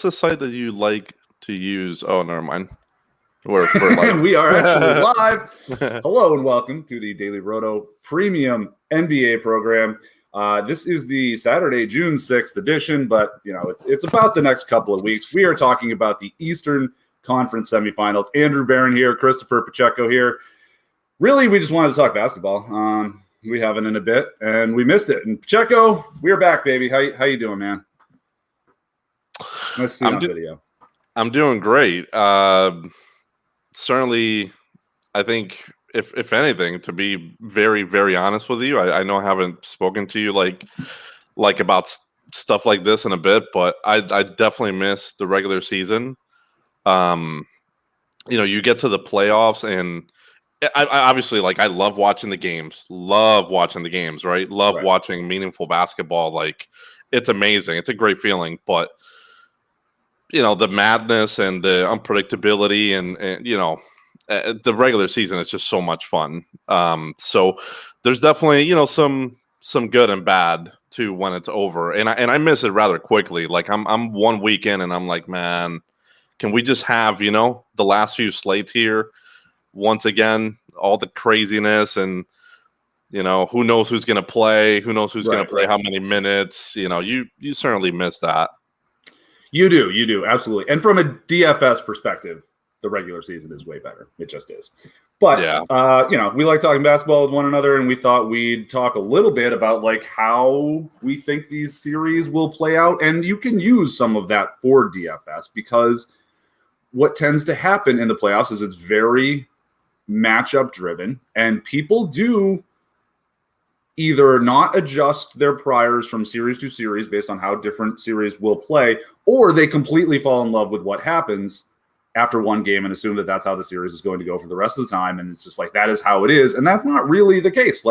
the site that you like to use? Oh, never mind. We're live. We are actually live. Hello and welcome to the Daily Roto Premium NBA program. This is the Saturday, June 6th edition, but it's about the next couple of weeks. We are talking about the Eastern Conference Semifinals. Andrew Barron here, Christopher Pacheco here. Really, we just wanted to talk basketball. We haven't in a bit, and we missed it. And Pacheco, we're back, baby. How you doing, man? Nice to see you on video. I'm doing great. Certainly, I think if anything, to be very, very honest with you, I know I haven't spoken to you like about stuff like this in a bit, but I definitely miss the regular season. You get to the playoffs, and I obviously I love watching the games. Love watching the games, right? Love watching meaningful basketball. Like, it's amazing. It's a great feeling, but the madness and the unpredictability and the regular season is just so much fun. So there's definitely, some good and bad too when it's over. And I miss it rather quickly. Like I'm 1 week in and I'm like, man, can we just have, the last few slates here once again, all the craziness and, who knows who's going to play, who knows who's going to play how many minutes, you certainly miss that. You do, absolutely. And from a DFS perspective, the regular season is way better. It just is. But, we like talking basketball with one another, and we thought we'd talk a little bit about, how we think these series will play out. And you can use some of that for DFS because what tends to happen in the playoffs is it's very matchup driven, and people do either not adjust their priors from series to series based on how different series will play, or they completely fall in love with what happens after one game and assume that that's how the series is going to go for the rest of the time. And it's just that is how it is. And that's not really the case.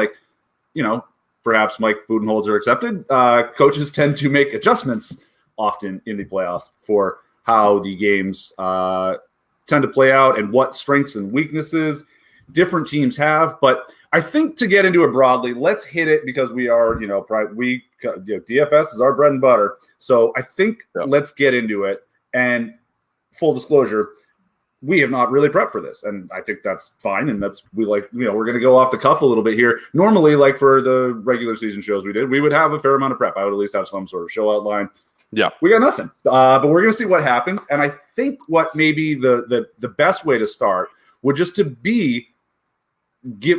Perhaps Mike Budenholzer accepted. Coaches tend to make adjustments often in the playoffs for how the games tend to play out and what strengths and weaknesses different teams have. But I think to get into it broadly, let's hit it because we are, DFS is our bread and butter. So I think let's get into it. And full disclosure, we have not really prepped for this, and I think that's fine. And we're going to go off the cuff a little bit here. Normally, for the regular season shows we would have a fair amount of prep. I would at least have some sort of show outline. Yeah, we got nothing, but we're going to see what happens. And I think what maybe the best way to start would just to be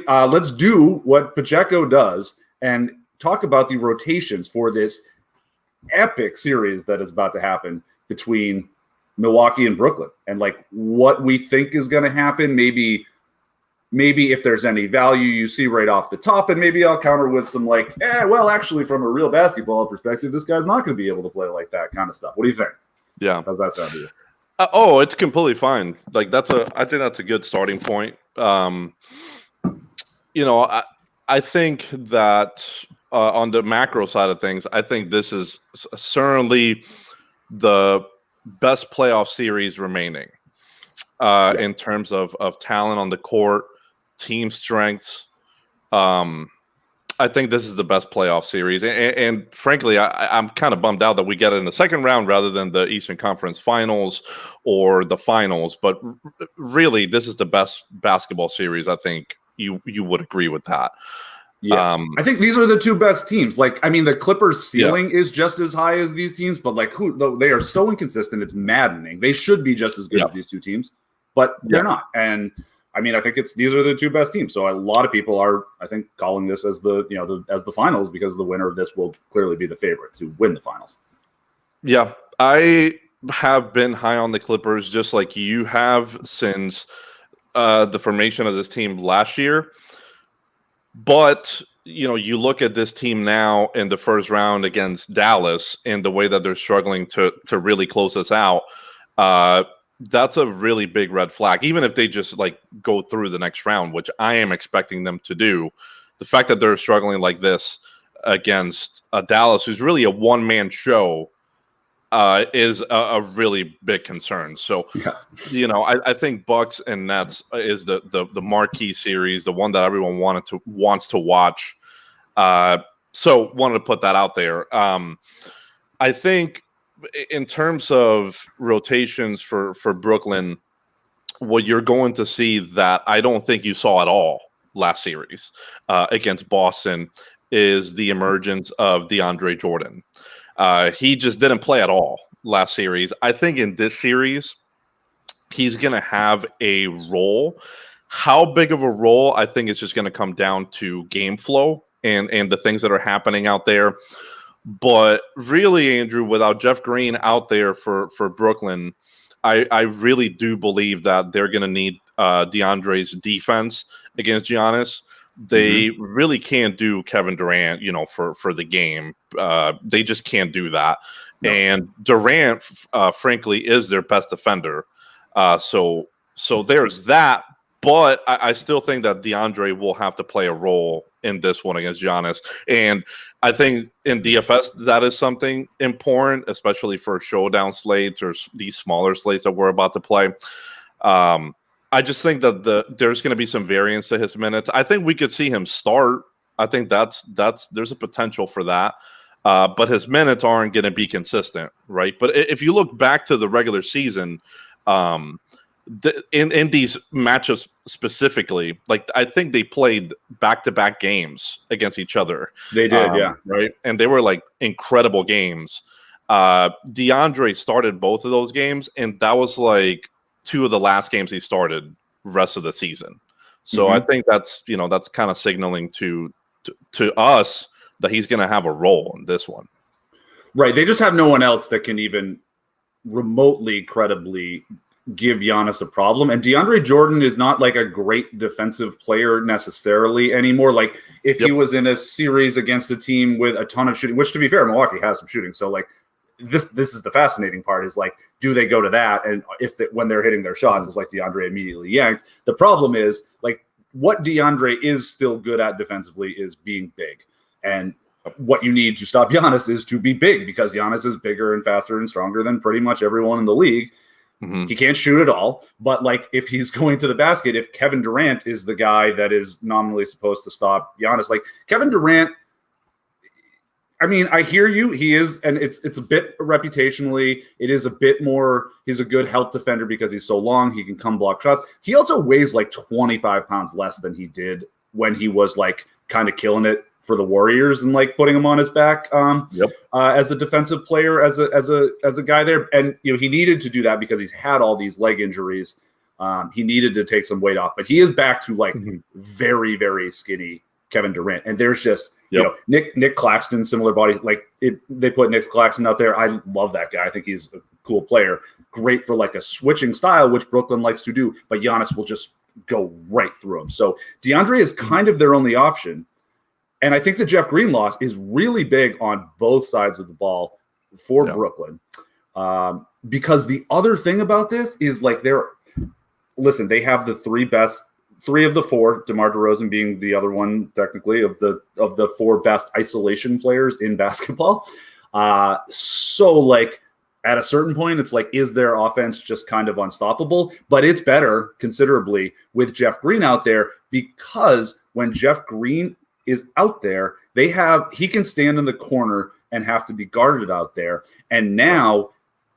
let's do what Pacheco does and talk about the rotations for this epic series that is about to happen between Milwaukee and Brooklyn, and what we think is going to happen. Maybe if there's any value you see right off the top, and maybe I'll counter with some actually from a real basketball perspective, this guy's not going to be able to play like that kind of stuff. What do you think? Yeah. How's that sound to you? It's completely fine. I think that's a good starting point. I think that on the macro side of things, I think this is certainly the best playoff series remaining in terms of talent on the court, team strengths. I think this is the best playoff series. And frankly, I'm kind of bummed out that we get it in the second round rather than the Eastern Conference Finals or the Finals. But really, this is the best basketball series. I think you would agree with that. Yeah, I think these are the two best teams. The Clippers' ceiling is just as high as these teams, but they are so inconsistent, it's maddening. They should be just as good as these two teams, but they're not. And I think these are the two best teams. So a lot of people are, I think, calling this as the finals because the winner of this will clearly be the favorite to win the finals. Yeah, I have been high on the Clippers just like you have since the formation of this team last year. But, you look at this team now in the first round against Dallas and the way that they're struggling to really close us out. That's a really big red flag. Even if they just go through the next round, which I am expecting them to do, the fact that they're struggling like this against Dallas, who's really a one-man show, is a really big concern. So, I think Bucks and Nets is the marquee series, the one that everyone wants to watch. So wanted to put that out there. I think in terms of rotations for Brooklyn, what you're going to see that I don't think you saw at all last series against Boston is the emergence of DeAndre Jordan. He just didn't play at all last series. I think in this series, he's going to have a role. How big of a role, I think, is just going to come down to game flow and the things that are happening out there. But really, Andrew, without Jeff Green out there for Brooklyn, I really do believe that they're going to need DeAndre's defense against Giannis. They really can't do Kevin Durant, for the game. They just can't do that. No. And Durant, frankly, is their best defender. So there's that. But I still think that DeAndre will have to play a role in this one against Giannis. And I think in DFS, that is something important, especially for showdown slates or these smaller slates that we're about to play. I just think that there's going to be some variance to his minutes. I think we could see him start. I think there's a potential for that. But his minutes aren't going to be consistent, right? But if you look back to the regular season, in these matchups specifically, like I think they played back-to-back games against each other. They did, yeah, right, and they were like incredible games. DeAndre started both of those games, and that was like two of the last games he started rest of the season. So I think that's kind of signaling to us that he's going to have a role in this one. Right, they just have no one else that can even remotely credibly give Giannis a problem. And DeAndre Jordan is not like a great defensive player necessarily anymore. Like if he was in a series against a team with a ton of shooting, which to be fair, Milwaukee has some shooting. So like this is the fascinating part is like, do they go to that? And when they're hitting their shots, it's like DeAndre immediately yanked. The problem is like what DeAndre is still good at defensively is being big. And what you need to stop Giannis is to be big because Giannis is bigger and faster and stronger than pretty much everyone in the league. He can't shoot at all, but like if he's going to the basket, if Kevin Durant is the guy that is nominally supposed to stop Giannis, like Kevin Durant, I mean, I hear you. He is, and it's a bit reputationally, it is a bit more, he's a good help defender because he's so long, he can come block shots. He also weighs like 25 pounds less than he did when he was like kind of killing it for the Warriors and like putting him on his back as a defensive player, as a guy there. And, he needed to do that because he's had all these leg injuries. He needed to take some weight off, but he is back to like very, very skinny Kevin Durant. And there's just, Nick Claxton, similar body. Like they put Nick Claxton out there. I love that guy. I think he's a cool player. Great for like a switching style, which Brooklyn likes to do, but Giannis will just go right through him. So DeAndre is kind of their only option. And I think the Jeff Green loss is really big on both sides of the ball for Brooklyn. Because the other thing about this is like they have the three of the four, DeMar DeRozan being the other one technically of the four best isolation players in basketball. So like at a certain point, it's like, is their offense just kind of unstoppable? But it's better considerably with Jeff Green out there because when Jeff Green is out there, he can stand in the corner and have to be guarded out there. And now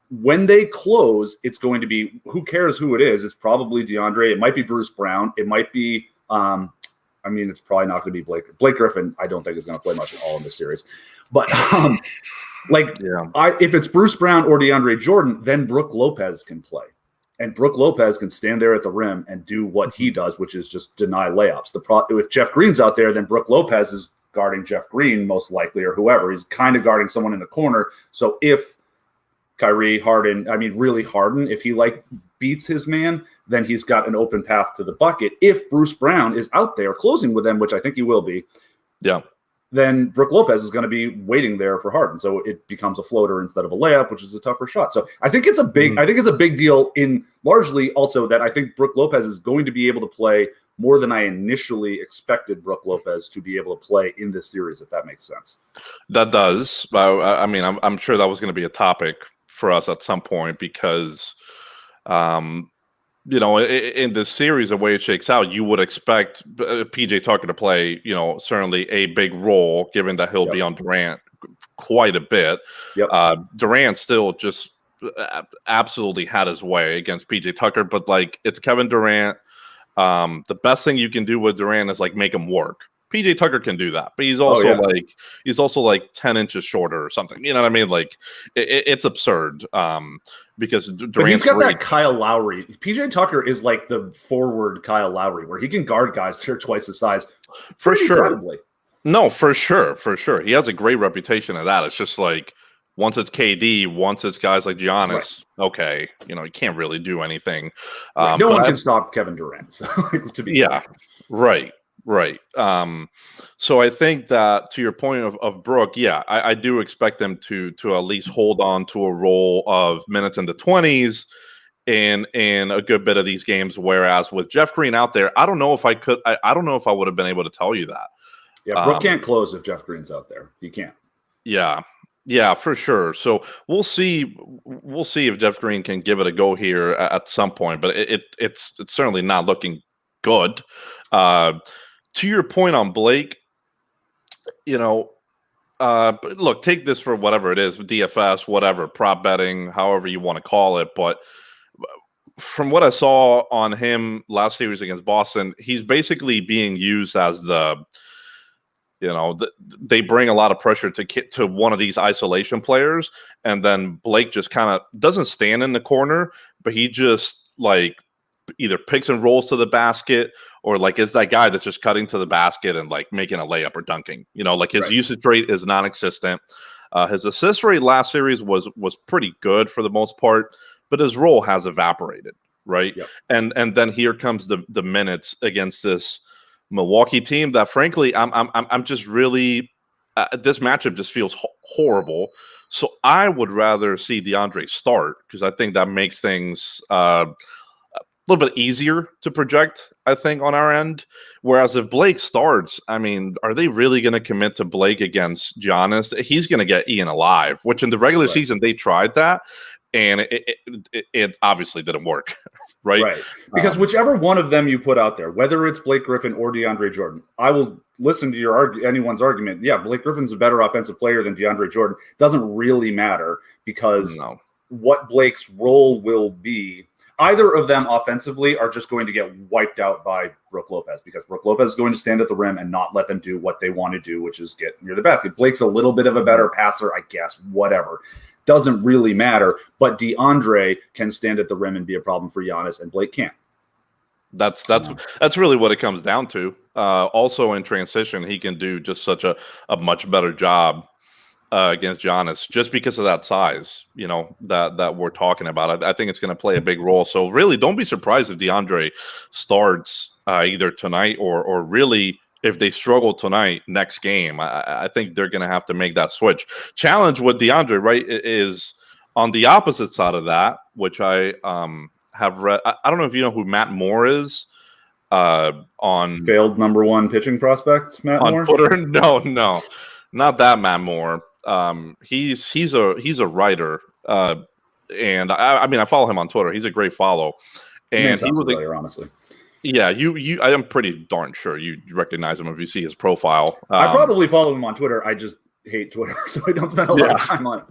when they close, it's going to be, who cares who it is? It's probably DeAndre. It might be Bruce Brown. It might be, it's probably not going to be Blake Griffin. I don't think is going to play much at all in this series. But if it's Bruce Brown or DeAndre Jordan, then Brook Lopez can play. And Brook Lopez can stand there at the rim and do what he does, which is just deny layups. If Jeff Green's out there, then Brook Lopez is guarding Jeff Green most likely or whoever. He's kind of guarding someone in the corner. So if Kyrie, Harden, really Harden, if he beats his man, then he's got an open path to the bucket. If Bruce Brown is out there closing with them, which I think he will be, then Brook Lopez is going to be waiting there for Harden. So it becomes a floater instead of a layup, which is a tougher shot. So I think it's a big deal in largely also that I think Brook Lopez is going to be able to play more than I initially expected Brook Lopez to be able to play in this series, if that makes sense. That does. I'm sure that was going to be a topic for us at some point because, in this series, the way it shakes out, you would expect PJ Tucker to play, certainly a big role, given that he'll be on Durant quite a bit. Yep. Durant still just absolutely had his way against PJ Tucker, but like it's Kevin Durant. The best thing you can do with Durant is like make him work. PJ Tucker can do that, but he's also like 10 inches shorter or something. You know what I mean? Like it's absurd. Because Durant's but he's got that Kyle Lowry. PJ Tucker is like the forward Kyle Lowry, where he can guard guys that are twice the size. For sure. Incredibly. No, for sure. He has a great reputation of that. It's just like once it's KD, once it's guys like Giannis, okay, you can't really do anything. No one can stop Kevin Durant. So, to be right. So I think that to your point of Brook, I do expect them to at least hold on to a role of minutes in the 20s in a good bit of these games. Whereas with Jeff Green out there, I don't know if I could. I don't know if I would have been able to tell you that. Yeah, Brook can't close if Jeff Green's out there. He can't. Yeah, for sure. So we'll see. We'll see if Jeff Green can give it a go here at some point. But it's certainly not looking good. To your point on Blake, but look, take this for whatever it is, DFS, whatever, prop betting, however you want to call it. But from what I saw on him last series against Boston, he's basically being used as they bring a lot of pressure to one of these isolation players, and then Blake just kind of doesn't stand in the corner, but he just like either picks and rolls to the basket or like is that guy that's just cutting to the basket and like making a layup or dunking. Like his usage rate is non-existent. His assist rate last series was pretty good for the most part, but his role has evaporated, right? Yep. And then here comes the minutes against this Milwaukee team that frankly I'm just really this matchup just feels horrible. So I would rather see DeAndre start because I think that makes things a little bit easier to project, I think, on our end. Whereas if Blake starts, I mean, are they really going to commit to Blake against Giannis? He's going to get eaten alive, which in the regular season they tried that, and it obviously didn't work. Right. Because whichever one of them you put out there, whether it's Blake Griffin or DeAndre Jordan, I will listen to anyone's argument. Yeah, Blake Griffin's a better offensive player than DeAndre Jordan. Doesn't really matter because what Blake's role will be. Either of them offensively are just going to get wiped out by Brook Lopez because Brook Lopez is going to stand at the rim and not let them do what they want to do, which is get near the basket. Blake's a little bit of a better passer, I guess, whatever. Doesn't really matter, but DeAndre can stand at the rim and be a problem for Giannis, and Blake can't. That's really what it comes down to. Also in transition, he can do just such a much better job against Giannis just because of that size, that we're talking about. I think it's going to play a big role. So really, don't be surprised if DeAndre starts either tonight or really. If they struggle tonight, next game, I think they're going to have to make that switch. Challenge with DeAndre, right, is on the opposite side of that, which I have read. I don't know if you know who Matt Moore is. On failed number one pitching prospect, Matt Moore? On Twitter? No, not that Matt Moore. He's a writer, and I mean I follow him on Twitter. He's a great follow, and he was familiar, honestly. Yeah, I am pretty darn sure you recognize him if you see his profile. I probably follow him on Twitter. I just hate Twitter, so I don't spend a lot of time on it.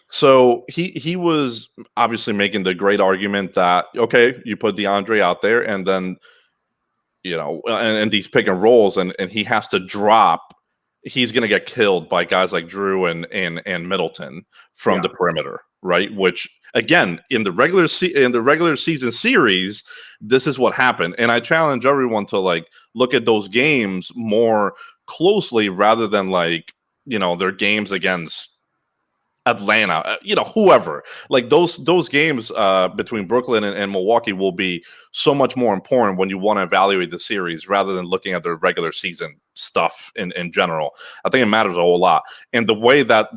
So he was obviously making the great argument that, okay, you put DeAndre out there and then, and these pick and rolls and he has to drop. He's going to get killed by guys like Drew and Middleton from the perimeter, right? Which again, in the regular season series, this is what happened. And I challenge everyone to look at those games more closely rather than their games against Atlanta, whoever. Those games between Brooklyn and Milwaukee will be so much more important when you want to evaluate the series rather than looking at the regular season stuff in general. I think it matters a whole lot. And the way that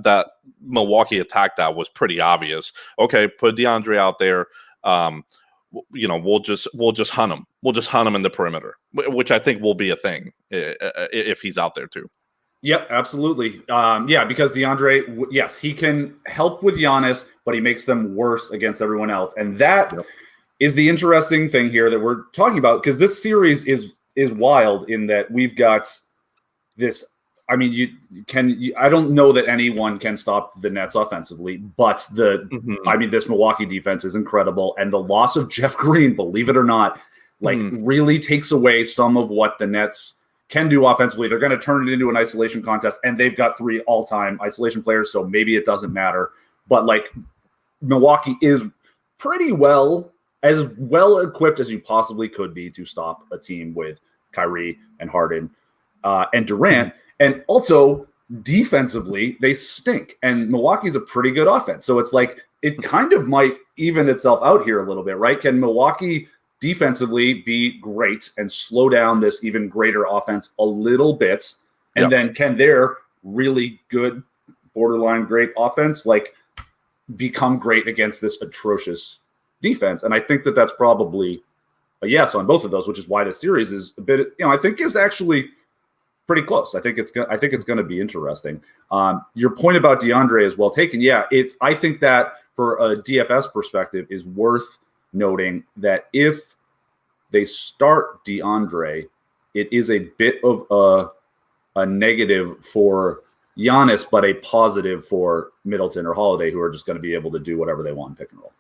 Milwaukee attacked that was pretty obvious. Okay, put DeAndre out there. We'll just hunt him. We'll just hunt him in the perimeter, which I think will be a thing if he's out there too. Yep, absolutely. Because DeAndre, yes, he can help with Giannis, but he makes them worse against everyone else. And that is the interesting thing here that we're talking about, because this series is wild in that we've got this I mean, I don't know that anyone can stop the Nets offensively, but this Milwaukee defense is incredible. And the loss of Jeff Green, believe it or not, really takes away some of what the Nets can do offensively. They're going to turn it into an isolation contest, and they've got 3 all-time isolation players, so maybe it doesn't matter. But Milwaukee is pretty as well equipped as you possibly could be to stop a team with Kyrie and Harden and Durant. And also defensively, they stink. And Milwaukee's a pretty good offense. So it's it kind of might even itself out here a little bit, right? Can Milwaukee defensively be great and slow down this even greater offense a little bit? And then can their really good, borderline great offense become great against this atrocious defense? And I think that that's probably a yes on both of those, which is why the series is a bit, I think is actually pretty close. I think it's going to be interesting. Your point about DeAndre is well taken. Yeah, I think that for a DFS perspective is worth noting that if they start DeAndre, it is a bit of a negative for Giannis, but a positive for Middleton or Holiday, who are just going to be able to do whatever they want in pick and roll.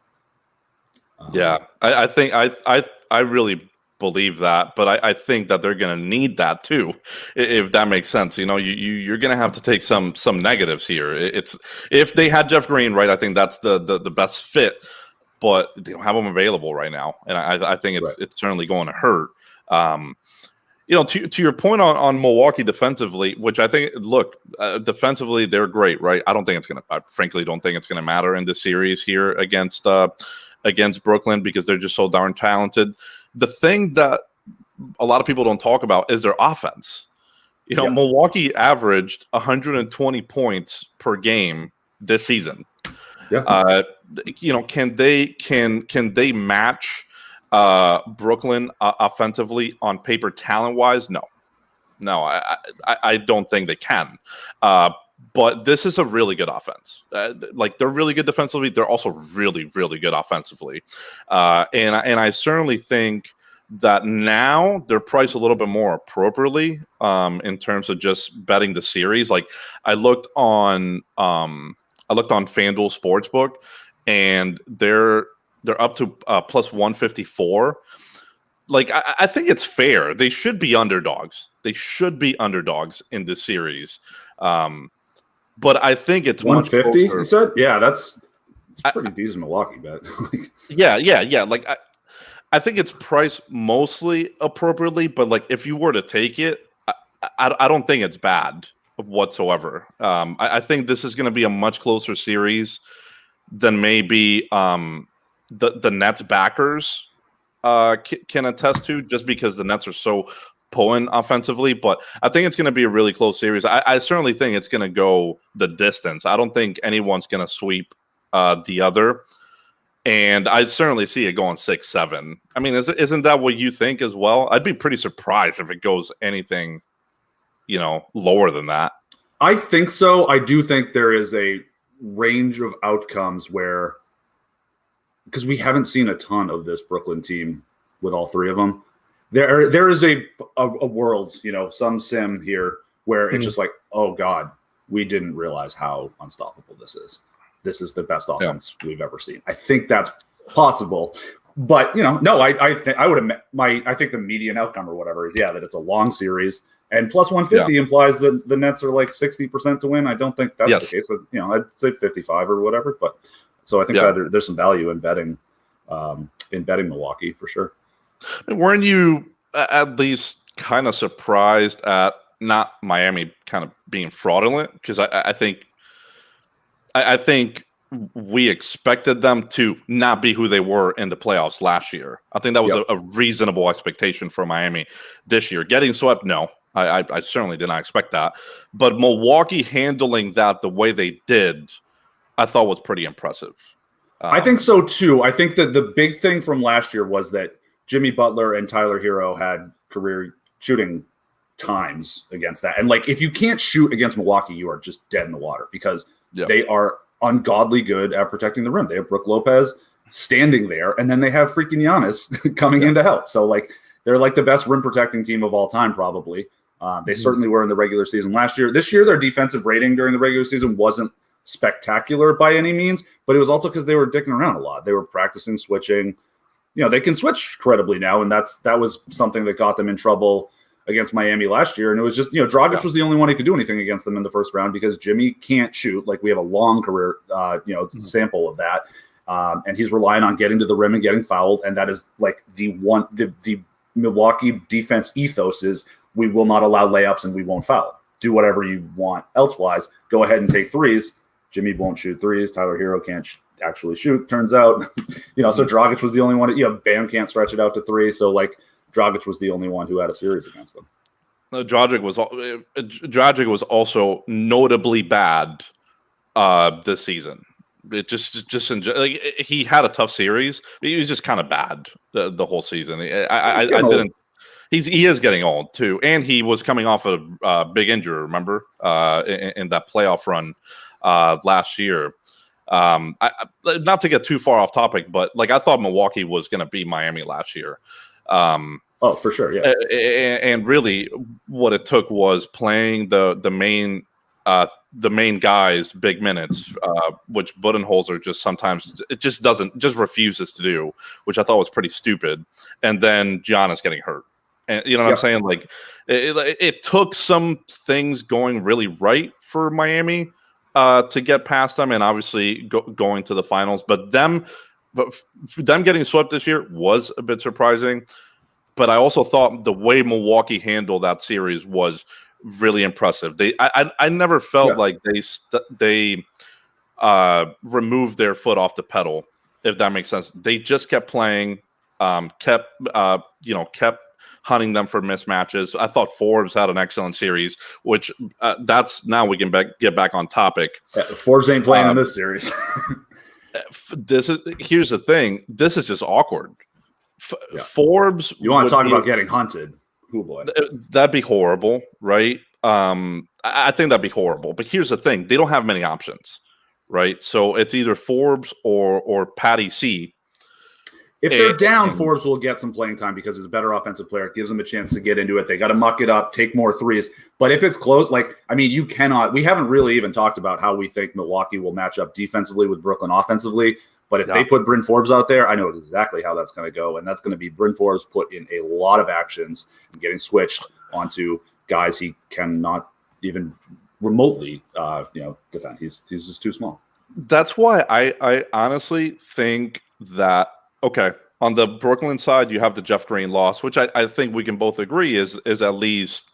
I think I really believe that, but I think that they're going to need that too, if that makes sense. You're going to have to take some negatives here. It's if they had Jeff Green, right? I think that's the best fit, but they don't have him available right now, and I think it's certainly going to hurt. To your point on Milwaukee defensively, which I think, defensively they're great, right? I frankly don't think it's going to matter in this series here against Brooklyn because they're just so darn talented. The thing that a lot of people don't talk about is their offense. Milwaukee averaged 120 points per game this season. Yeah. Can they match Brooklyn offensively on paper talent wise? No, I don't think they can. But this is a really good offense. They're really good defensively. They're also really, really good offensively. And I certainly think that now they're priced a little bit more appropriately in terms of just betting the series. I looked on FanDuel Sportsbook, and they're up to plus 154. I think it's fair. They should be underdogs. They should be underdogs in this series. But I think it's 150. You said, yeah, that's pretty decent Milwaukee bet. Yeah. I think it's priced mostly appropriately, but if you were to take it, I don't think it's bad whatsoever. I think this is going to be a much closer series than maybe the Nets backers can attest to, just because the Nets are so potent offensively. But I think it's going to be a really close series. I certainly think it's going to go the distance. I don't think anyone's going to sweep the other. And I certainly see it going 6-7. I mean, isn't that what you think as well? I'd be pretty surprised if it goes anything, lower than that. I think so. I do think there is a range of outcomes where, because we haven't seen a ton of this Brooklyn team with all 3 of them. There is a world, some sim here where it's just oh God, we didn't realize how unstoppable this is. This is the best offense we've ever seen. I think that's possible, but no, I think I think the median outcome or whatever is that it's a long series, and plus 150 implies that the Nets are 60% to win. I don't think that's the case. I'd say 55 or whatever, but so I think that there's some value in betting Milwaukee for sure. Weren't you at least kind of surprised at not Miami kind of being fraudulent? Because I think we expected them to not be who they were in the playoffs last year. I think that was a reasonable expectation for Miami this year. Getting swept, no. I certainly did not expect that. But Milwaukee handling that the way they did, I thought was pretty impressive. I think so too. I think that the big thing from last year was that Jimmy Butler and Tyler Hero had career shooting times against that. And if you can't shoot against Milwaukee, you are just dead in the water, because they are ungodly good at protecting the rim. They have Brook Lopez standing there, and then they have freaking Giannis coming in to help. So they're the best rim protecting team of all time, probably. They certainly were in the regular season last year. This year, their defensive rating during the regular season wasn't spectacular by any means, but it was also because they were dicking around a lot. They were practicing switching. They can switch credibly now, and that was something that got them in trouble against Miami last year. And it was just, Dragic was the only one who could do anything against them in the first round because Jimmy can't shoot. Like, we have a long career, sample of that. And he's relying on getting to the rim and getting fouled. And that is like the Milwaukee defense ethos is we will not allow layups and we won't foul. Do whatever you want elsewise. Go ahead and take threes. Jimmy won't shoot threes. Tyler Hero can't actually shoot, turns out. So Dragic was the only one. Bam can't stretch it out to three. So, like, Dragic was the only one who had a series against them. Dragic was also notably bad this season. It he had a tough series. He was just kind of bad the whole season. He is getting old too, and he was coming off a big injury. Remember, in that playoff run last year. Not to get too far off topic, but I thought Milwaukee was going to beat Miami last year. For sure, yeah. And really, what it took was playing the main guys big minutes, which Budenholzer just refuses to do, which I thought was pretty stupid. And then Giannis getting hurt, and you know what I'm saying? Like, it took some things going really right for Miami to get past them, and obviously going to the finals. But them getting swept this year was a bit surprising. But I also thought the way Milwaukee handled that series was really impressive. I never felt like they removed their foot off the pedal, if that makes sense. They just kept playing, kept hunting them for mismatches. I thought Forbes had an excellent series, which now we can get back on topic. Yeah, Forbes ain't playing in this series. Here's the thing. This is just awkward. Forbes. You want to talk about getting hunted? Oh boy, that'd be horrible, right? I think that'd be horrible. But here's the thing: they don't have many options, right? So it's either Forbes or Patty C. If they're down, Forbes will get some playing time because he's a better offensive player. It gives them a chance to get into it. They got to muck it up, take more threes. But if it's close, you cannot. We haven't really even talked about how we think Milwaukee will match up defensively with Brooklyn offensively. But if they put Bryn Forbes out there, I know exactly how that's going to go. And that's going to be Bryn Forbes put in a lot of actions and getting switched onto guys he cannot even remotely defend. He's just too small. That's why I honestly think that, okay, on the Brooklyn side, you have the Jeff Green loss, which I think we can both agree is at least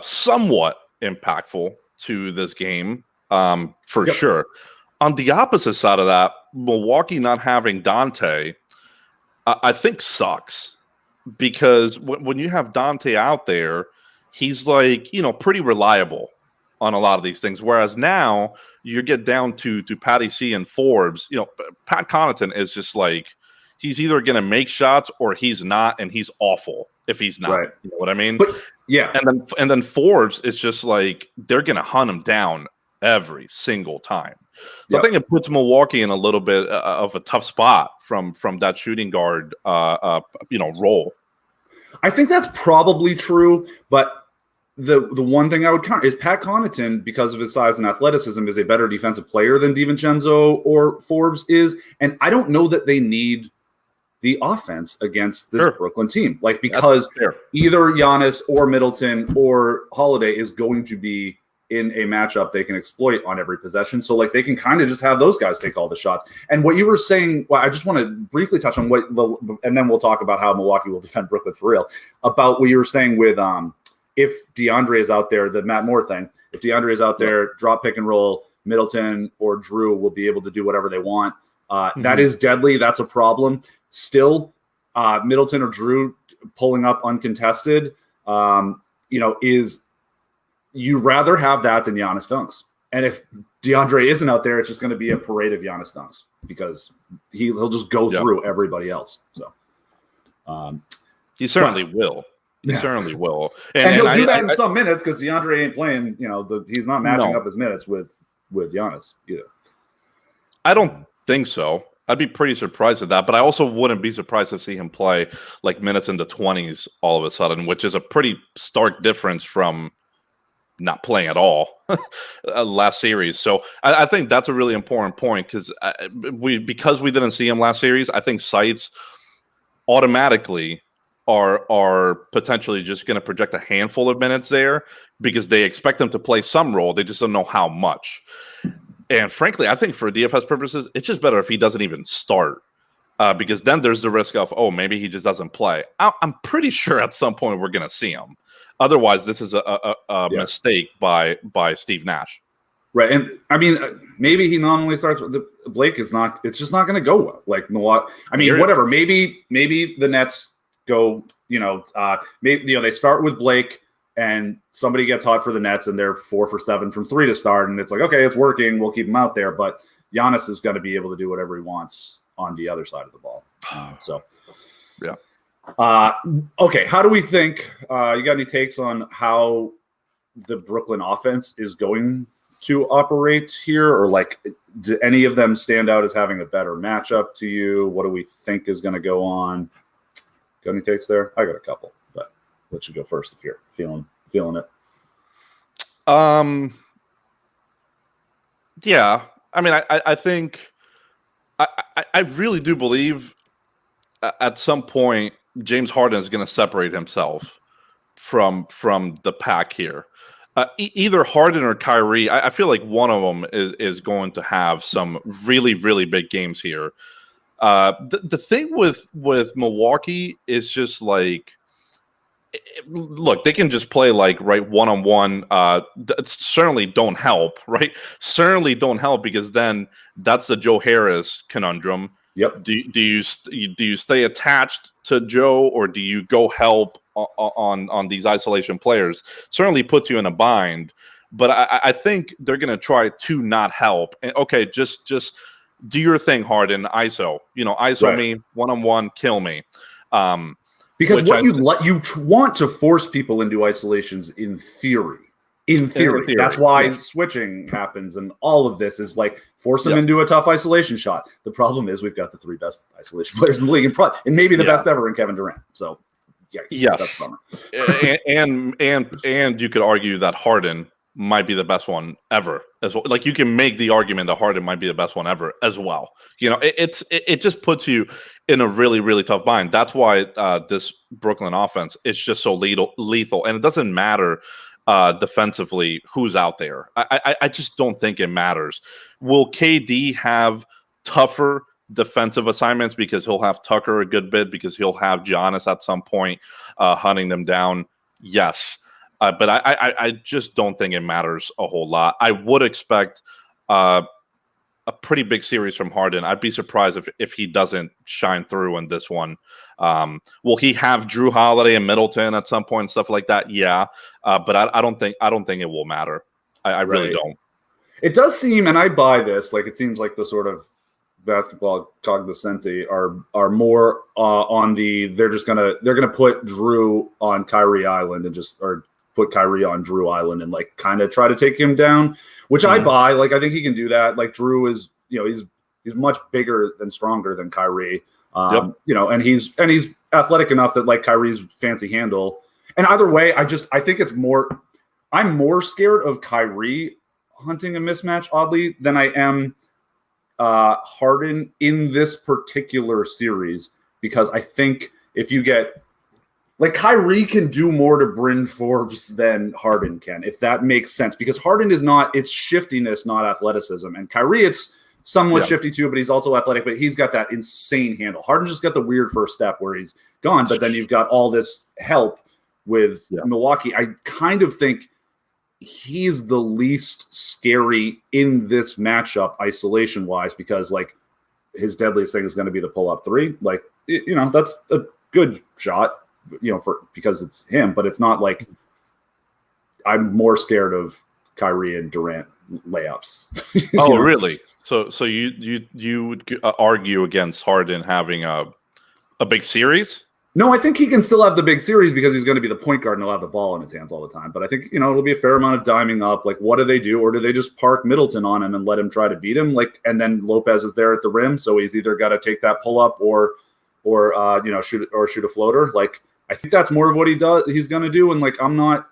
somewhat impactful to this game, for sure. On the opposite side of that, Milwaukee not having Dante, I think sucks, because when you have Dante out there, he's pretty reliable on a lot of these things. Whereas now you get down to Patty C and Forbes. Pat Connaughton is just he's either going to make shots or he's not, and he's awful if he's not. Right. You know what I mean? But, yeah. And then Forbes is just they're going to hunt him down every single time. So I think it puts Milwaukee in a little bit of a tough spot from that shooting guard role. I think that's probably true, but the one thing I would count is Pat Connaughton, because of his size and athleticism, is a better defensive player than DiVincenzo or Forbes is, and I don't know that they need the offense against this Brooklyn team. Because either Giannis or Middleton or Holiday is going to be in a matchup they can exploit on every possession. So they can kind of just have those guys take all the shots. And what you were saying, I just want to briefly touch on and then we'll talk about how Milwaukee will defend Brooklyn for real, about what you were saying with if DeAndre is out there, the Matt Moore thing, if DeAndre is out there, drop, pick and roll, Middleton or Drew will be able to do whatever they want. That is deadly. That's a problem. Still, Middleton or Drew pulling up uncontested, is you rather have that than Giannis dunks. And if DeAndre isn't out there, it's just going to be a parade of Giannis dunks because he'll just go through everybody else. So he certainly will. He certainly will. And he'll do that in some minutes because DeAndre ain't playing, he's not matching up his minutes with Giannis either. I don't think so. I'd be pretty surprised at that, but I also wouldn't be surprised to see him play like minutes in the 20s all of a sudden, which is a pretty stark difference from not playing at all last series. So I think that's a really important point because we didn't see him last series. I think sites automatically are potentially just going to project a handful of minutes there because they expect him to play some role. They just don't know how much. And frankly, I think for DFS purposes, it's just better if he doesn't even start. Because then there's the risk of, maybe he just doesn't play. I'm pretty sure at some point we're going to see him. Otherwise, this is a mistake by Steve Nash. Right. And I mean, maybe he nominally starts with Blake is not, it's just not going to go well. Like Milwaukee, I mean, whatever, maybe the Nets go, maybe, they start with Blake and somebody gets hot for the Nets and they're 4 for 7 from 3 to start. And it's like, okay, it's working. We'll keep him out there. But Giannis is going to be able to do whatever he wants on the other side of the ball. So, yeah. Okay. How do we think, you got any takes on how the Brooklyn offense is going to operate here? Or like, do any of them stand out as having a better matchup to you? What do we think is going to go on? Got any takes there? I got a couple, but let you go first if you're feeling it. Yeah. I mean, I think I really do believe at some point James Harden is going to separate himself from the pack here. Either Harden or Kyrie, I feel like one of them is going to have some really, really big games here. The thing with Milwaukee is just like, look, they can just play like one-on-one. Certainly don't help, right? Certainly don't help because then that's the Joe Harris conundrum. Yep. Do you stay attached to Joe or do you go help on these isolation players? Certainly puts you in a bind, but I think they're going to try to not help. And okay, just do your thing, Harden. ISO, ISO right. Me one-on-one, kill me. Because what you want to force people into isolations in theory. In theory. That's why switching happens and all of this is like force them into a tough isolation shot. The problem is we've got the 3 best isolation players in the league and maybe the best ever in Kevin Durant. So yes. That's a bummer. and you could argue that Harden might be the best one ever as well. Like you can make the argument that Harden might be the best one ever as well. It just puts you in a really, really tough bind. That's why this Brooklyn offense is just so lethal. And it doesn't matter defensively who's out there. I just don't think it matters. Will KD have tougher defensive assignments because he'll have Tucker a good bit because he'll have Giannis at some point hunting them down? Yes. But I just don't think it matters a whole lot. I would expect a pretty big series from Harden. I'd be surprised if he doesn't shine through in this one. Will he have Drew Holiday and Middleton at some point and stuff like that? Yeah, but I don't think it will matter. I really don't. It does seem, and I buy this. Like it seems like the sort of basketball cognoscenti are more on the they're gonna put Drew on Kyrie Island and or put Kyrie on Drew Island and like kind of try to take him down, which I buy. Like, I think he can do that. Like Drew is, he's much bigger and stronger than Kyrie. And he's athletic enough that like Kyrie's fancy handle. And either way, I think I'm more scared of Kyrie hunting a mismatch oddly than I am Harden in this particular series, because I think if you get like Kyrie can do more to Bryn Forbes than Harden can, if that makes sense. Because Harden is it's shiftiness, not athleticism. And Kyrie, it's somewhat shifty too, but he's also athletic, but he's got that insane handle. Harden just got the weird first step where he's gone, but then you've got all this help with Milwaukee. I kind of think he's the least scary in this matchup isolation-wise because, like, his deadliest thing is going to be the pull-up 3. Like, that's a good shot. Because it's him, but it's not like I'm more scared of Kyrie and Durant layups. Oh, really? So you would argue against Harden having a big series? No, I think he can still have the big series because he's going to be the point guard and he'll have the ball in his hands all the time. But I think, it'll be a fair amount of diming up. Like, what do they do? Or do they just park Middleton on him and let him try to beat him? Like, and then Lopez is there at the rim, so he's either got to take that pull up or shoot a floater. Like, I think that's more of what he's going to do. And like, I'm not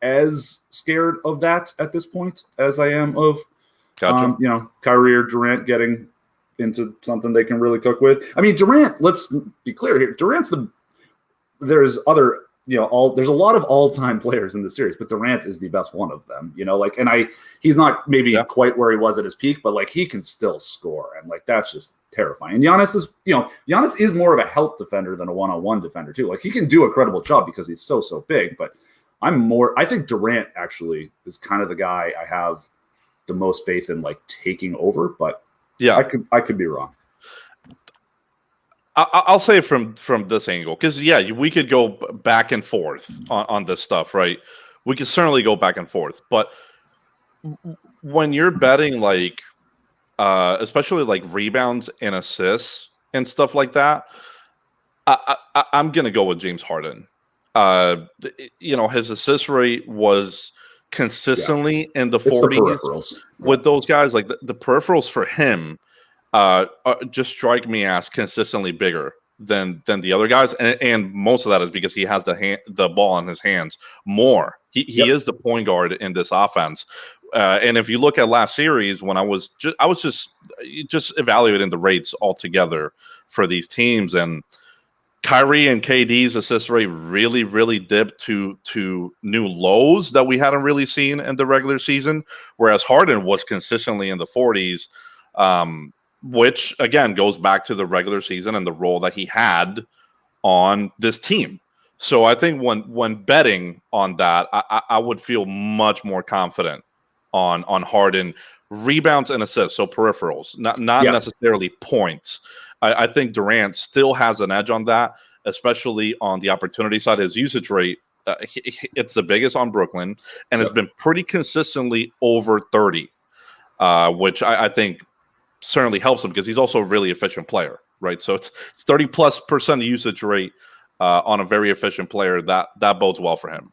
as scared of that at this point as I am of, Kyrie or Durant getting into something they can really cook with. I mean, Durant, let's be clear here. There's other, there's a lot of all-time players in the series, but Durant is the best one of them, he's not maybe quite where he was at his peak, but like he can still score. And like, that's just terrifying. And Giannis is more of a help defender than a one-on-one defender too. Like he can do a credible job because he's so big, but I think Durant actually is kind of the guy I have the most faith in like taking over, but I could be wrong. I'll say from this angle, because we could go back and forth on this stuff, right? We could certainly go back and forth, but when you're betting like, especially like rebounds and assists and stuff like that, I'm gonna go with James Harden. His assist rate was consistently in the 40s with those guys. Like the peripherals for him just strike me as consistently bigger than the other guys, and most of that is because he has the ball in his hands more. He is the point guard in this offense, and if you look at last series, when I was just evaluating the rates altogether for these teams, and Kyrie and KD's assist rate really, really dipped to new lows that we hadn't really seen in the regular season, whereas Harden was consistently in the 40s. Which again goes back to the regular season and the role that he had on this team. So I think when betting on that, I would feel much more confident on Harden rebounds and assists, so peripherals, not necessarily points. I think Durant still has an edge on that, especially on the opportunity side. His usage rate, it's the biggest on Brooklyn, and it's been pretty consistently over 30, which I think certainly helps him because he's also a really efficient player, right? So it's 30+% usage rate on a very efficient player. That bodes well for him.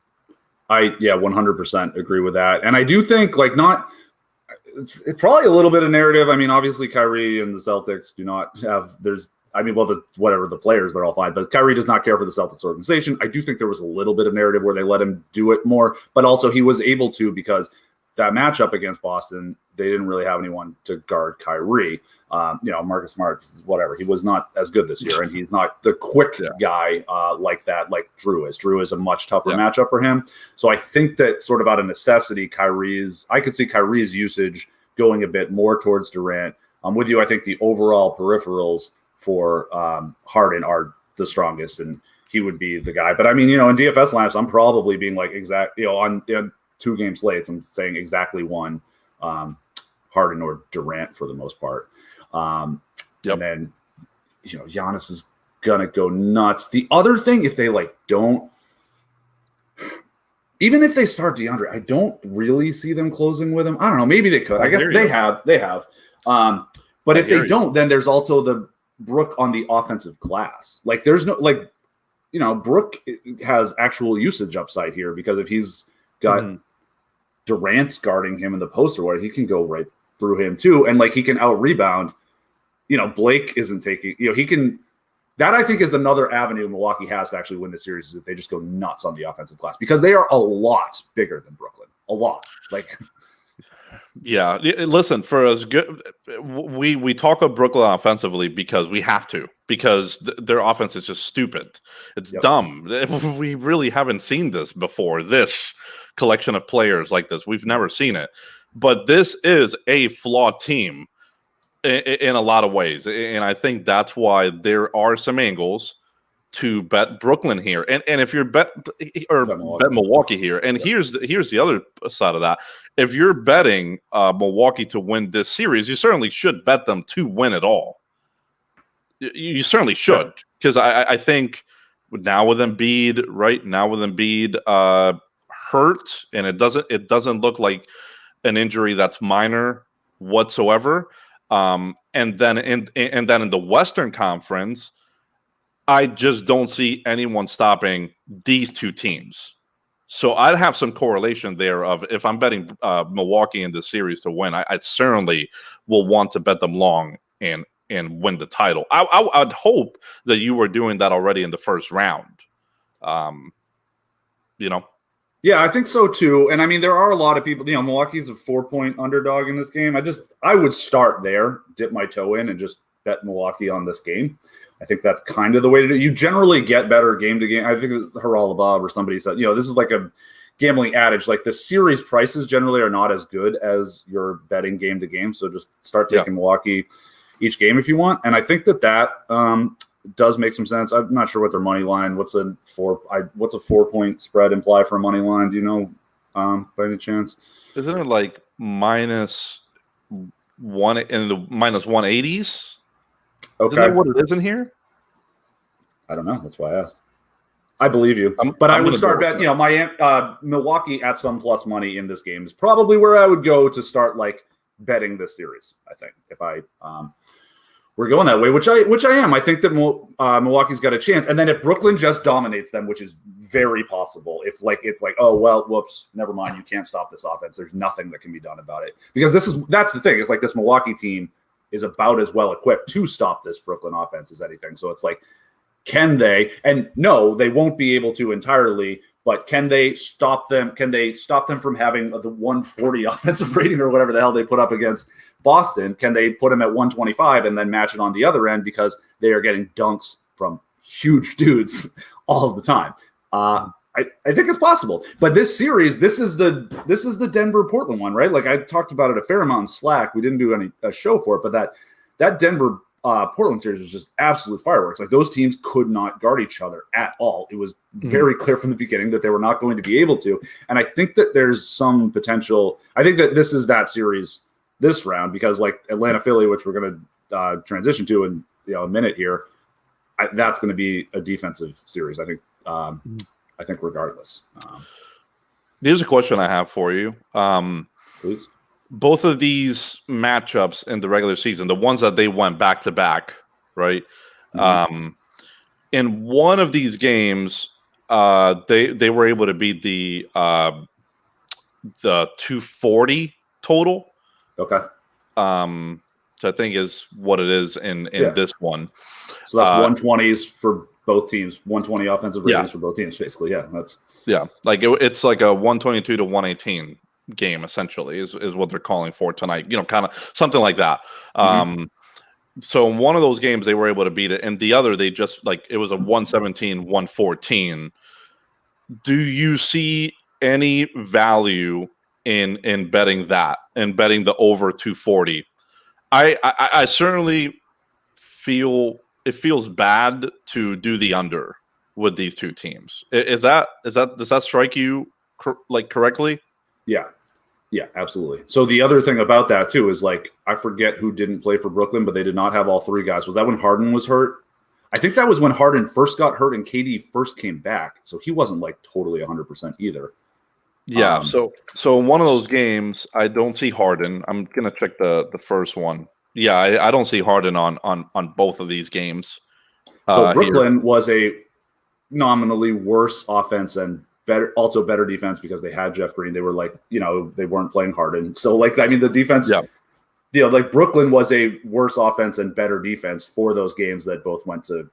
I 100% agree with that. And I do think it's probably a little bit of narrative. I mean, obviously Kyrie and the Celtics do not have, the players, they're all fine, but Kyrie does not care for the Celtics organization. I do think there was a little bit of narrative where they let him do it more, but also he was able to because that matchup against Boston, they didn't really have anyone to guard Kyrie. Marcus Smart, whatever. He was not as good this year, and he's not the quick guy like that, like Drew is. Drew is a much tougher matchup for him. So I think that sort of out of necessity, I could see Kyrie's usage going a bit more towards Durant. I'm with you. I think the overall peripherals for Harden are the strongest, and he would be the guy. But I mean, in DFS lineups, I'm probably being like on 2-game slates, I'm saying exactly one, Harden or Durant for the most part. And then, Giannis is going to go nuts. The other thing, if they even if they start DeAndre, I don't really see them closing with him. I don't know. Maybe they could. I guess they have. But if they don't, then there's also the Brook on the offensive glass. Like there's no, Brook has actual usage upside here because if he's got Durant's guarding him in the post or whatever, he can go right through him too. And he can out rebound, Blake isn't taking, he can, that I think is another avenue Milwaukee has to actually win the series is if they just go nuts on the offensive glass because they are a lot bigger than Brooklyn, a lot. Yeah, listen, for as good, we talk of Brooklyn offensively because we have to, because their offense is just stupid. It's dumb. We really haven't seen this before, this collection of players like this. We've never seen it. But this is a flawed team in a lot of ways. And I think that's why there are some angles to bet Brooklyn here, and if you're bet Milwaukee here, and here's the other side of that. If you're betting Milwaukee to win this series, you certainly should bet them to win it all. You certainly should, because I think now with Embiid, hurt, and it doesn't look like an injury that's minor whatsoever. And then in the Western Conference, I just don't see anyone stopping these two teams. So I'd have some correlation there of if I'm betting Milwaukee in this series to win, I certainly will want to bet them long and win the title. I'd hope that you were doing that already in the first round. Yeah, I think so too. And I mean, there are a lot of people, Milwaukee's a 4-point underdog in this game. I would start there, dip my toe in, and just bet Milwaukee on this game. I think that's kind of the way to do it. You generally get better game to game. I think Haralabab or somebody said, this is like a gambling adage. Like the series prices generally are not as good as your betting game to game. So just start taking Milwaukee each game if you want. And I think that does make some sense. I'm not sure what their money line. What's a 4-point spread imply for a money line? Do you know by any chance? Isn't it like -1 in the -180s? Okay. Isn't that what it is in here? I don't know. That's why I asked. I believe you, but I would start bet. Milwaukee at some plus money in this game is probably where I would go to start like betting this series. I think if I we're going that way, which I am. I think that Milwaukee's got a chance, and then if Brooklyn just dominates them, which is very possible, if it's like, oh well, whoops, never mind, you can't stop this offense. There's nothing that can be done about it because that's the thing. It's like this Milwaukee team is about as well equipped to stop this Brooklyn offense as anything. So it's like, can they? And no, they won't be able to entirely, but can they stop them? Can they stop them from having the 140 offensive rating or whatever the hell they put up against Boston? Can they put them at 125 and then match it on the other end because they are getting dunks from huge dudes all of the time? I think it's possible, but this series, this is the Denver Portland one, right? Like I talked about it a fair amount in Slack. We didn't do a show for it, but that Denver Portland series was just absolute fireworks. Like those teams could not guard each other at all. It was very clear from the beginning that they were not going to be able to. And I think that there's some potential. I think that this is that series this round because like Atlanta Philly, which we're going to transition to in a minute here, that's going to be a defensive series. I think regardless. Here's a question I have for you. Please. Both of these matchups in the regular season, the ones that they went back to back, right? In one of these games, they were able to beat the 240 total. Okay. So I think is what it is in this one. So that's 120s for both teams, 120 offensive ratings for both teams, basically. Yeah, like it's like a 122 to 118 game, essentially, is what they're calling for tonight. Kind of something like that. So in one of those games, they were able to beat it, and the other, they just it was a 117, 114. Do you see any value in betting that and betting the over 240? I certainly feel it feels bad to do the under with these two teams. Does that strike you correctly? Yeah, absolutely. So the other thing about that too is I forget who didn't play for Brooklyn, but they did not have all three guys. Was that when Harden was hurt? I think that was when Harden first got hurt and KD first came back. So he wasn't totally 100% either. Yeah. So in one of those games, I don't see Harden. I'm gonna check the first one. Yeah, I don't see Harden on both of these games. So Brooklyn was a nominally worse offense and better defense because they had Jeff Green. They were they weren't playing Harden. So the defense, Brooklyn was a worse offense and better defense for those games that both went to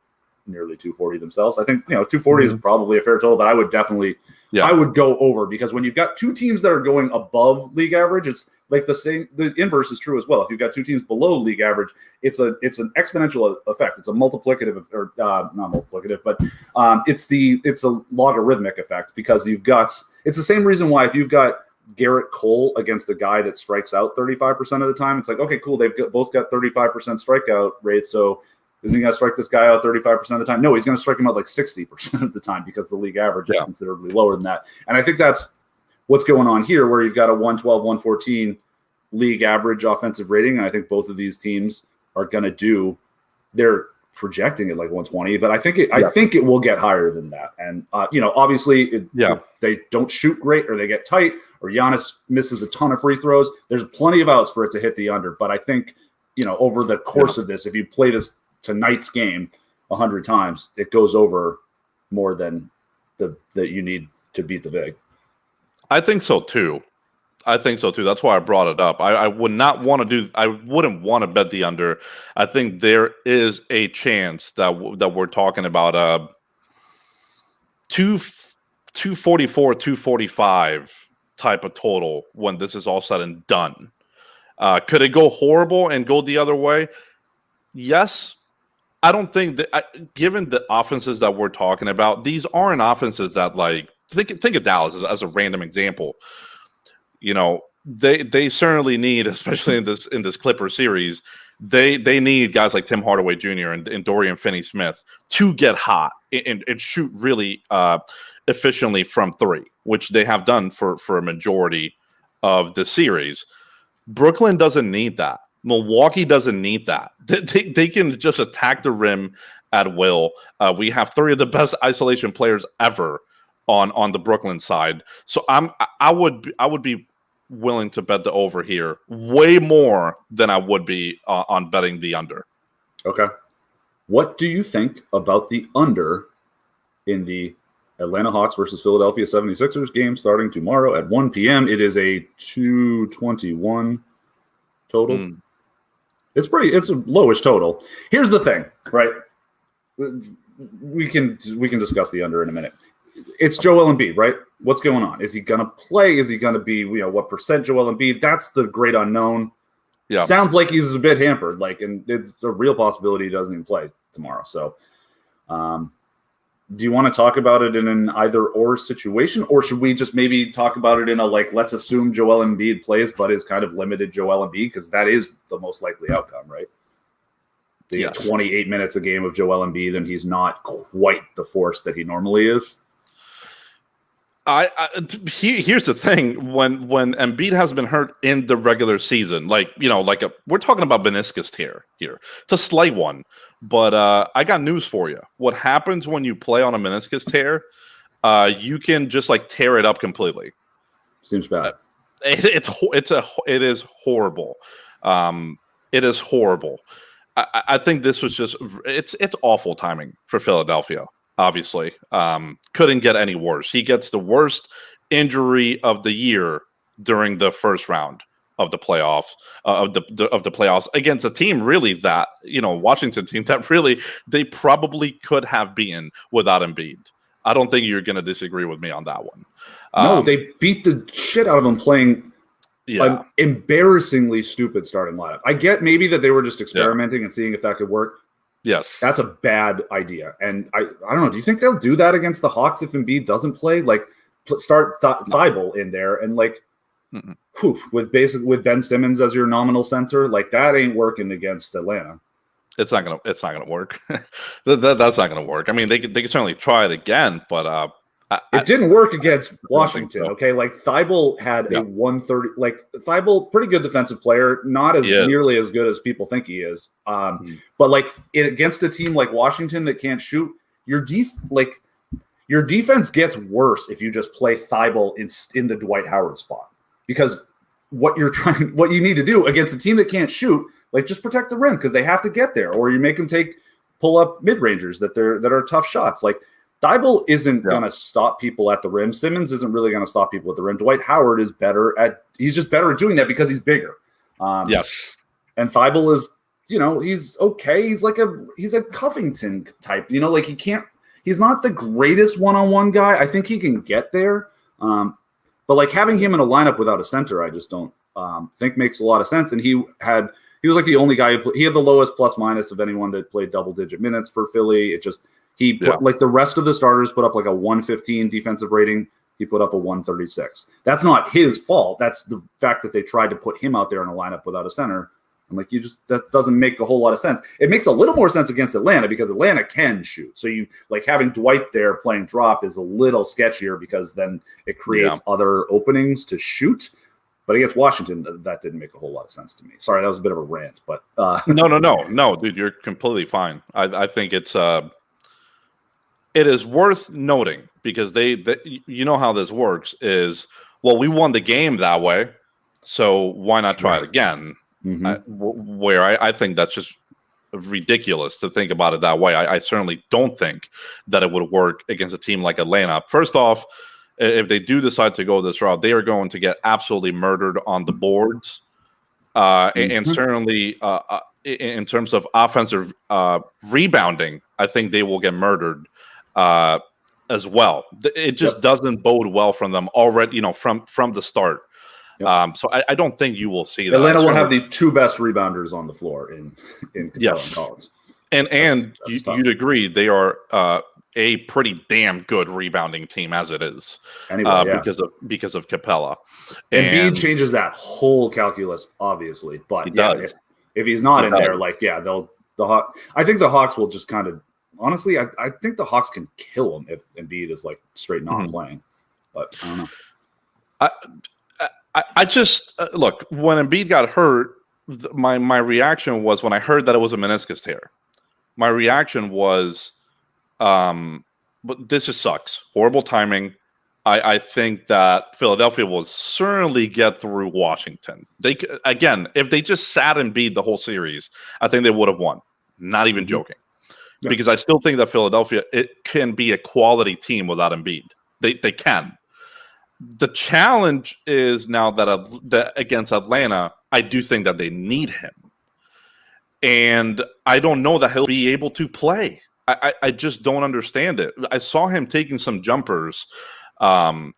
nearly 240 themselves. I think 240 is probably a fair total, but I would definitely I would go over because when you've got two teams that are going above league average, it's the inverse is true as well. If you've got two teams below league average, it's an exponential effect. It's a multiplicative or not multiplicative, but it's a logarithmic effect because it's the same reason why if you've got Garrett Cole against a guy that strikes out 35% of the time, it's like, okay, cool. They've both got 35% strikeout rate. So isn't he going to strike this guy out 35% of the time? No, he's going to strike him out 60% of the time because the league average is considerably lower than that. And I think that's what's going on here where you've got a 112, 114 league average offensive rating. And I think both of these teams are going to they're projecting it 120, but I think it will get higher than that. And, obviously they don't shoot great or they get tight or Giannis misses a ton of free throws. There's plenty of outs for it to hit the under. But I think, over the course of this, if you play this tonight's game, 100 times, it goes over more than that you need to beat the VIG. I think so too. That's why I brought it up. I wouldn't want to bet the under. I think there is a chance that we're talking about 244, 245 type of total when this is all said and done. Could it go horrible and go the other way? Yes. I don't think that, given the offenses that we're talking about, these aren't offenses that, like, think of Dallas as a random example. You know, they certainly need, especially in this Clipper series, they need guys like Tim Hardaway Jr. and Dorian Finney-Smith to get hot and shoot really efficiently from three, which they have done for a majority of the series. Brooklyn doesn't need that. Milwaukee doesn't need that. They can just attack the rim at will. We have three of the best isolation players ever on the Brooklyn side. So I would be willing to bet the over here way more than I would be on betting the under. Okay. What do you think about the under in the Atlanta Hawks versus Philadelphia 76ers game starting tomorrow at 1 p.m.? It is a 221 total. It's a lowish total. Here's the thing, right? We can discuss the under in a minute. It's Joel Embiid, right? What's going on? Is he going to play? Is he going to be, what percent Joel Embiid? That's the great unknown. Yeah. Sounds like he's a bit hampered, and it's a real possibility he doesn't even play tomorrow. So, do you want to talk about it in an either-or situation, or should we just maybe talk about it in a, let's assume Joel Embiid plays but is kind of limited Joel Embiid, because that is the most likely outcome, right? They get 28 minutes a game of Joel Embiid, and he's not quite the force that he normally is. Here's the thing: when Embiid has been hurt in the regular season, we're talking about meniscus tear here. It's a slight one, but I got news for you. What happens when you play on a meniscus tear? You can just tear it up completely. Seems bad. It is horrible. It is horrible. I think this was just it's awful timing for Philadelphia. Obviously, couldn't get any worse. He gets the worst injury of the year during the first round of the playoffs of the playoffs against a team really that Washington team that really they probably could have beaten without Embiid. I don't think you're going to disagree with me on that one. No, they beat the shit out of him playing an embarrassingly stupid starting lineup. I get maybe that they were just experimenting and seeing if that could work. Yes. That's a bad idea. And I don't know. Do you think they'll do that against the Hawks if Embiid doesn't play? Start Thibault in there and with Ben Simmons as your nominal center, that ain't working against Atlanta. It's not gonna work. That's not gonna work. I mean, they could certainly try it again, but it didn't work against Washington. So. Okay, Thibault had a 130. Thibault, pretty good defensive player, not as nearly as good as people think he is. But against a team like Washington that can't shoot, your defense gets worse if you just play Thibault in the Dwight Howard spot, because what you need to do against a team that can't shoot, just protect the rim, because they have to get there, or you make them pull up mid rangers that are tough shots. Thibault isn't going to stop people at the rim. Simmons isn't really going to stop people at the rim. Dwight Howard is he's just better at doing that because he's bigger. Yes. And Thibault is, he's okay. He's a Covington type, he's not the greatest one-on-one guy. I think he can get there. But having him in a lineup without a center, I just don't think makes a lot of sense. And he was the only guy he had the lowest plus minus of anyone that played double-digit minutes for Philly. It just, he put the rest of the starters put up a 115 defensive rating. He put up a 136. That's not his fault. That's the fact that they tried to put him out there in a lineup without a center. And that doesn't make a whole lot of sense. It makes a little more sense against Atlanta because Atlanta can shoot. So you having Dwight there playing drop is a little sketchier because then it creates other openings to shoot. But against Washington, that didn't make a whole lot of sense to me. Sorry, that was a bit of a rant, but no, dude, you're completely fine. I think it is worth noting because they how this works is, we won the game that way, so why not try it again? Mm-hmm. Where I think that's just ridiculous to think about it that way. I certainly don't think that it would work against a team like Atlanta. First off, if they do decide to go this route, they are going to get absolutely murdered on the boards. And certainly in terms of offensive rebounding, I think they will get murdered as well. It just doesn't bode well from them already, from the start. So I don't think you will see that. Atlanta will have the two best rebounders on the floor in Capella and Collins. And you'd agree they are a pretty damn good rebounding team as it is, because of Capella. And Embiid changes that whole calculus, obviously. But if he's not in there, I think the Hawks will just kind of honestly, I think the Hawks can kill him if Embiid is like straight not playing. But I don't know. I just look, when Embiid got hurt, my reaction was, when I heard that it was a meniscus tear, my reaction was, but this just sucks. Horrible timing. I think that Philadelphia will certainly get through Washington. If they just sat Embiid the whole series, I think they would have won. Not even joking. Yeah. Because I still think that Philadelphia, it can be a quality team without Embiid. They can. The challenge is now that against Atlanta, I do think that they need him. And I don't know that he'll be able to play. I just don't understand it. I saw him taking some jumpers,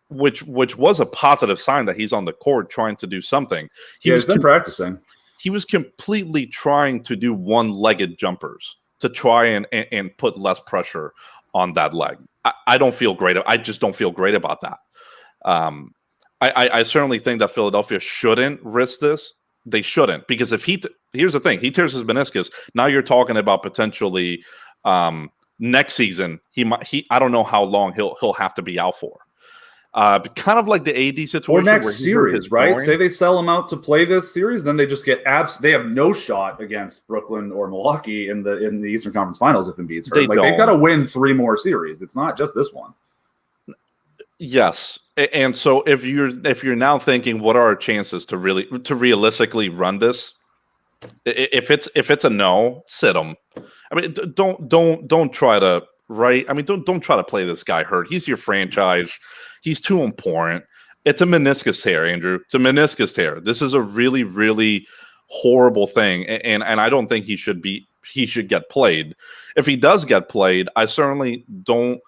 which was a positive sign that he's on the court trying to do something. He's been practicing. He was completely trying to do one-legged jumpers to try and put less pressure on that leg. I don't feel great. I just don't feel great about that. I certainly think that Philadelphia shouldn't risk this. They shouldn't, because if here's the thing, he tears his meniscus. Now you're talking about potentially next season. I don't know how long he'll have to be out for. Kind of like the AD situation. Or next series, right? Say they sell him out to play this series, then they just get they have no shot against Brooklyn or Milwaukee in the Eastern Conference Finals if Embiid's hurt. They've got to win 3 more series. It's not just this one. Yes, and so if you're now thinking, what are our chances to realistically run this? If it's a no, sit him. I mean, don't try to don't try to play this guy hurt. He's your franchise. He's too important. It's a meniscus tear, Andrew. It's a meniscus tear. This is a really, really horrible thing, and I don't think he should get played. If he does get played, I certainly don't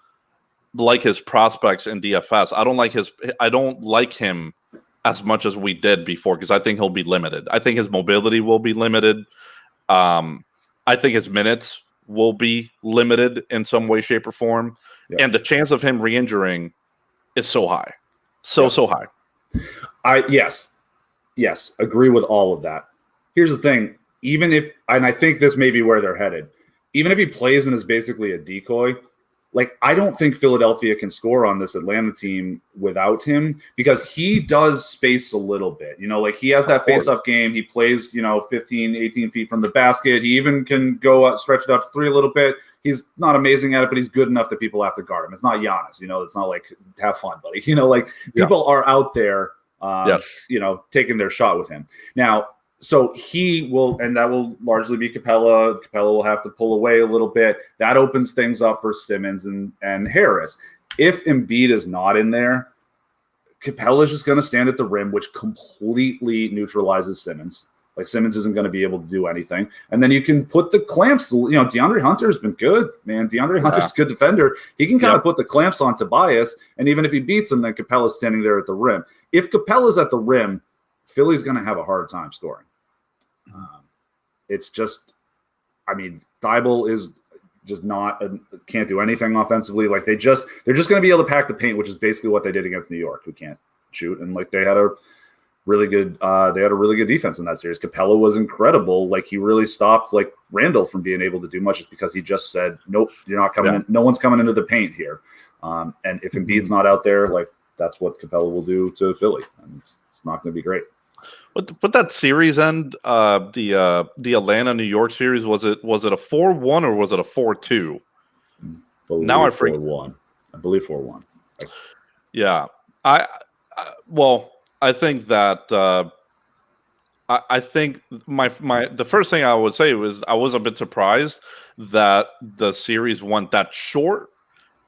like his prospects in DFS. I don't like him as much as we did before, because I think he'll be limited. I think his mobility will be limited. I think his minutes will be limited in some way, shape, or form. Yep. And the chance of him re-injuring is so high. So high. Yes, agree with all of that. Here's the thing. And I think this may be where they're headed, even if he plays and is basically a decoy, I don't think Philadelphia can score on this Atlanta team without him, because he does space a little bit. He has that face-up game. He plays, 15, 18 feet from the basket. He even can go out, stretch it out to 3 a little bit. He's not amazing at it, but he's good enough that people have to guard him. It's not Giannis, it's not like, have fun, buddy. People are out there, taking their shot with him. Now, so he will, and that will largely be Capella. Capella will have to pull away a little bit. That opens things up for Simmons and Harris. If Embiid is not in there, Capella is just going to stand at the rim, which completely neutralizes Simmons. Simmons isn't going to be able to do anything. And then you can put the clamps. DeAndre Hunter's been good, man. DeAndre Hunter's a good defender. He can kind of put the clamps on Tobias, and even if he beats him, then Capella's standing there at the rim. If Capella's at the rim, Philly's going to have a hard time scoring. It's just, Thibault is just can't do anything offensively. They're just going to be able to pack the paint, which is basically what they did against New York, who can't shoot. And they had a really good defense in that series. Capella was incredible. He really stopped Randall from being able to do much, just because he just said, nope, you're not coming in. No one's coming into the paint here. And if Embiid's not out there, that's what Capella will do to Philly. And it's not going to be great. But that series end, the Atlanta New York series, was it a 4-1 or was it a 4-2? Now I forget. 4-1. I believe 4-1. Yeah, I think that I think the first thing I would say was I was a bit surprised that the series went that short.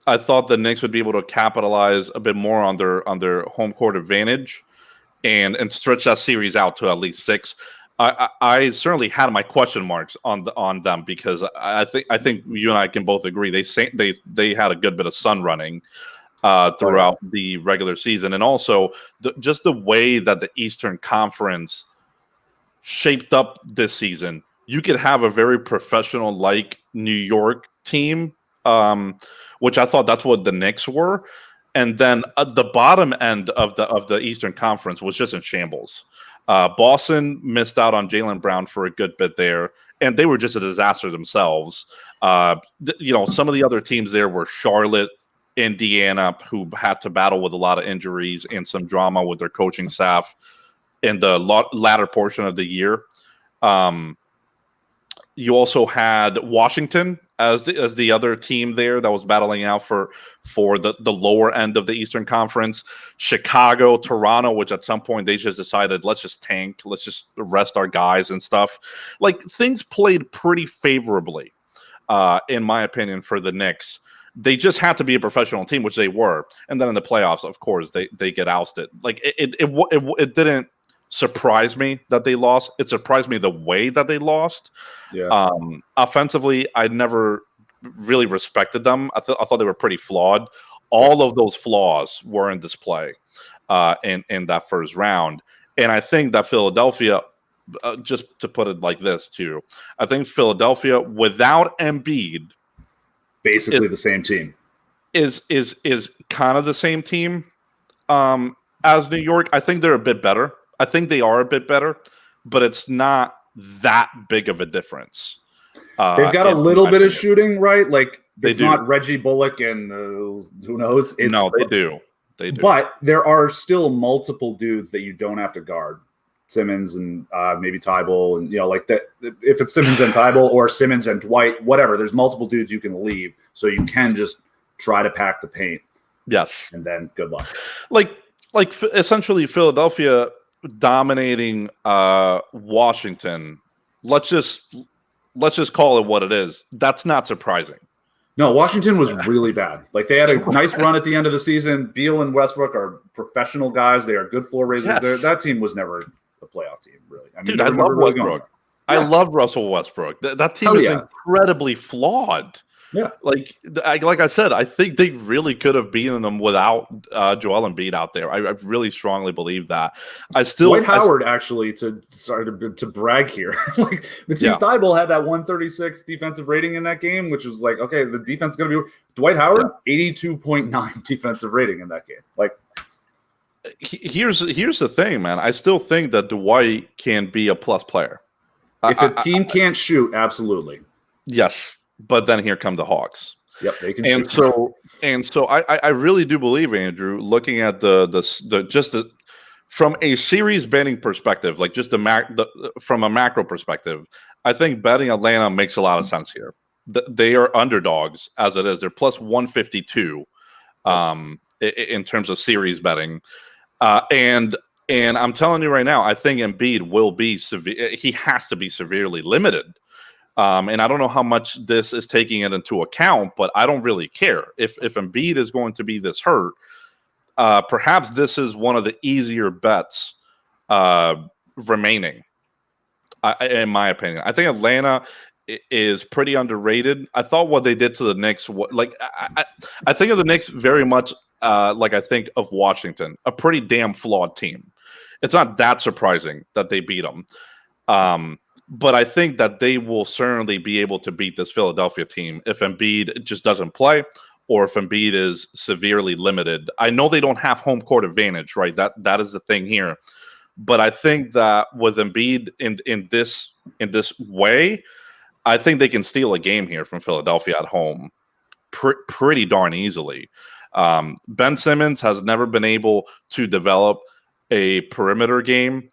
I thought the Knicks would be able to capitalize a bit more on their home court advantage and stretch that series out to at least 6. I certainly had my question marks on them because I think you and I can both agree they had a good bit of sun running throughout the regular season, and also just the way that the Eastern Conference shaped up this season. You could have a very professional like New York team, which I thought that's what the Knicks were, and then the bottom end of the Eastern Conference was just in shambles. Boston missed out on Jaylen Brown for a good bit there, and they were just a disaster themselves. Some of the other teams there were Charlotte, Indiana, who had to battle with a lot of injuries and some drama with their coaching staff in the latter portion of the year. You also had Washington as the other team there that was battling out for the lower end of the Eastern Conference. Chicago, Toronto, which at some point they just decided, let's just tank, let's just rest our guys and stuff. Like, things played pretty favorably, in my opinion, for the Knicks. They just had to be a professional team, which they were. And then in the playoffs, of course, they get ousted. Like, it didn't surprise me that they lost. It surprised me the way that they lost. Yeah. Offensively, I never really respected them. I thought they were pretty flawed. All of those flaws were in display in that first round. And I think that Philadelphia, just to put it like this too, I think Philadelphia without Embiid, basically the same team, is kind of the same team as New York. I think they're a bit better. I think they are a bit better, but it's not that big of a difference. They've got a little bit of shooting, right? Like, it's do. not Reggie Bullock and who knows. No, they do. They do. But there are still multiple dudes that you don't have to guard. Simmons and maybe Tybal, and like that. If it's Simmons and Tybal or Simmons and Dwight, whatever, there's multiple dudes you can leave, so you can just try to pack the paint. Yes, and then good luck. Like essentially Philadelphia dominating Washington. Let's just call it what it is. That's not surprising. No, Washington was really bad. Like, they had a nice run at the end of the season. Beal and Westbrook are professional guys. They are good floor raisers. Yes. That team was never a playoff team, really. I mean, dude, I love Westbrook. I love Russell Westbrook. That team is incredibly flawed. Yeah, like I said, I think they really could have beaten them without Joel Embiid out there. I really strongly believe that. Dwight Howard actually to brag here. Like, Matisse Thybulle had that 136 defensive rating in that game, which was like, okay, the defense is going to be. Dwight Howard 82.9 defensive rating in that game. Like, here's the thing, man. I still think that Dwight can be a plus player. If a team can't shoot, absolutely. Yes. But then here come the Hawks. Yep, they can. And so I really do believe, Andrew, looking at the from a series betting perspective, like just from a macro perspective, I think betting Atlanta makes a lot of sense here. They are underdogs as it is. They're plus 152 in terms of series betting, and I'm telling you right now, I think Embiid will be severe. He has to be severely limited. And I don't know how much this is taking it into account, but I don't really care. If Embiid is going to be this hurt, perhaps this is one of the easier bets remaining, in my opinion. I think Atlanta is pretty underrated. I thought what they did to the Knicks, I think of the Knicks very much like I think of Washington, a pretty damn flawed team. It's not that surprising that they beat them. But I think that they will certainly be able to beat this Philadelphia team if Embiid just doesn't play or if Embiid is severely limited. I know they don't have home court advantage, right? That is the thing here. But I think that with Embiid in this way, I think they can steal a game here from Philadelphia at home pretty darn easily. Ben Simmons has never been able to develop a perimeter game.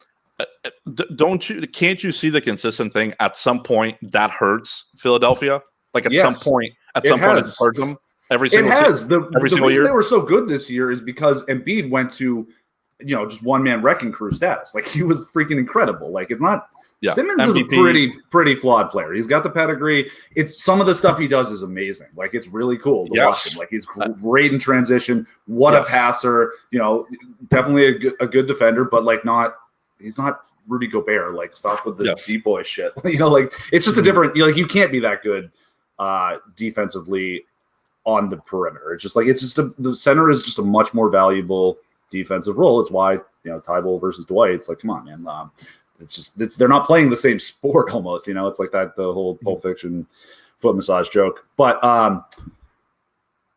Can't you see the consistent thing? At some point that hurts Philadelphia. Like at some point it hurts them every single year. The reason they were so good this year is because Embiid went to just one-man wrecking crew status. Like, he was freaking incredible. Like, it's not Simmons MVP. is a pretty flawed player. He's got the pedigree. It's some of the stuff he does is amazing. Like, it's really cool to watch him. Like, he's great in transition. What a passer. Definitely a good defender, but like he's not Rudy Gobert. Like, stop with the deep boy shit. Like, it's just a different, you can't be that good defensively on the perimeter. It's just like, the center is just a much more valuable defensive role. It's why, Tybalt versus Dwight. It's like, come on, man. They're not playing the same sport almost, it's like that, the whole Pulp Fiction foot massage joke. But I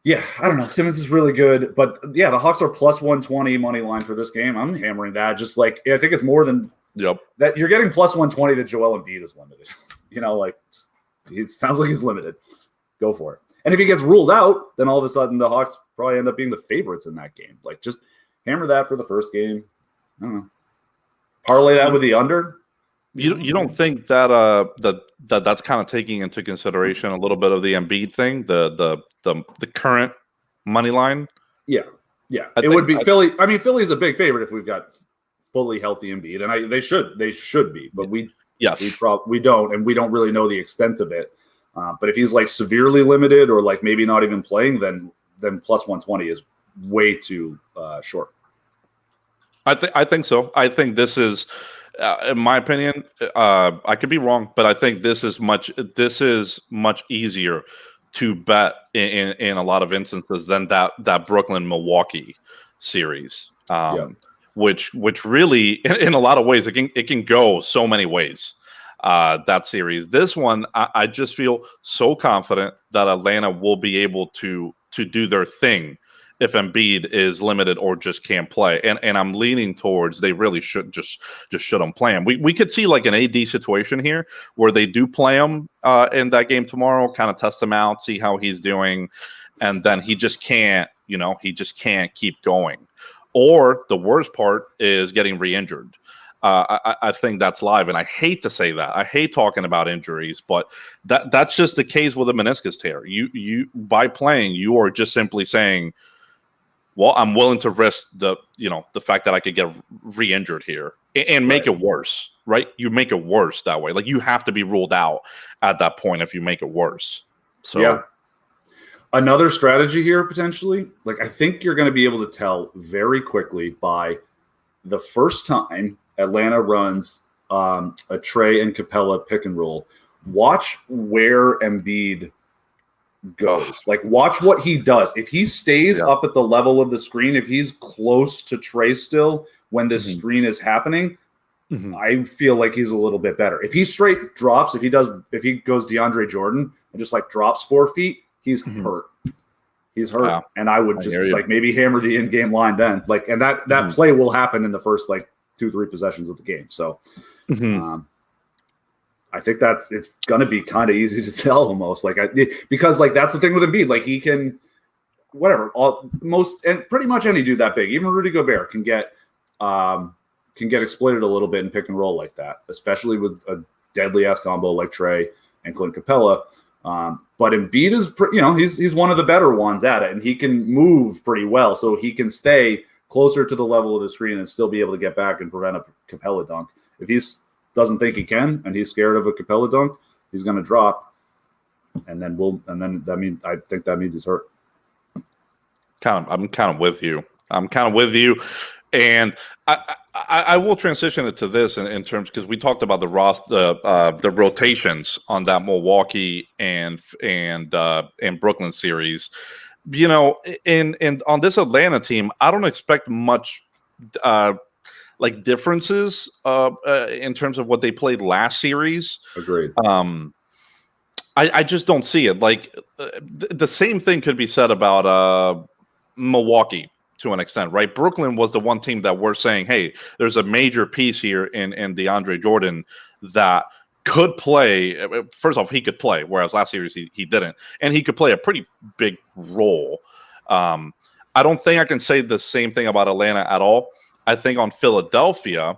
don't know. Simmons is really good, but the Hawks are plus 120 money line for this game. I'm hammering that. Just like, I think it's more than that. You're getting plus 120 that Joel Embiid is limited. It sounds like he's limited. Go for it. And if he gets ruled out, then all of a sudden the Hawks probably end up being the favorites in that game. Like, just hammer that for the first game. I don't know. Parlay that with the under. You don't think that that's kind of taking into consideration a little bit of the Embiid thing, the current money line? Yeah. It would be Philly. I mean, Philly's a big favorite if we've got fully healthy Embiid, and they should be, but we don't, and we don't really know the extent of it. But if he's like severely limited or like maybe not even playing, then plus 120 is way too short. I think so. I think this is, in my opinion, I could be wrong, but I think this is much easier to bet in a lot of instances than that Brooklyn-Milwaukee series, which really, in a lot of ways, it can go so many ways. That series. This one, I just feel so confident that Atlanta will be able to do their thing if Embiid is limited or just can't play. And I'm leaning towards they really should just shouldn't play him. We could see like an AD situation here where they do play him in that game tomorrow, kind of test him out, see how he's doing, and then he just can't keep going. Or the worst part is getting re-injured. I think that's live, and I hate to say that. I hate talking about injuries, but that's just the case with a meniscus tear. You by playing, you are just simply saying, well, I'm willing to risk the fact that I could get re-injured here and make it worse, right? You make it worse that way. Like, you have to be ruled out at that point if you make it worse. So, another strategy here potentially, like, I think you're going to be able to tell very quickly by the first time Atlanta runs a Trey and Capella pick and roll. Watch where Embiid goes. Like, watch what he does. If he stays up at the level of the screen, if he's close to Trey still when this screen is happening, I feel like he's a little bit better. If he straight drops, if he goes DeAndre Jordan and just like drops 4 feet, he's hurt. He's hurt. Wow. And I would just like maybe hammer the in-game line then. Like, and that play will happen in the first like 2-3 possessions of the game. So I think it's going to be kind of easy to tell almost because like that's the thing with Embiid. Like, he can pretty much any dude that big, even Rudy Gobert can get exploited a little bit in pick and roll like that, especially with a deadly ass combo like Trey and Clint Capella. But Embiid is he's one of the better ones at it, and he can move pretty well, so he can stay closer to the level of the screen and still be able to get back and prevent a Capella dunk. If he doesn't think he can and he's scared of a Capella dunk, he's going to drop, and then I think that means he's hurt. I'm kind of with you. And I will transition it to this in terms, because we talked about the rotations on that Milwaukee and Brooklyn series. And on this Atlanta team, I don't expect much like differences in terms of what they played last series. Agreed. I just don't see it. Like, the same thing could be said about Milwaukee to an extent, right? Brooklyn was the one team that we're saying, hey, there's a major piece here in DeAndre Jordan that could play. First off, he could play, whereas last series he didn't. And he could play a pretty big role. I don't think I can say the same thing about Atlanta at all. I think on Philadelphia,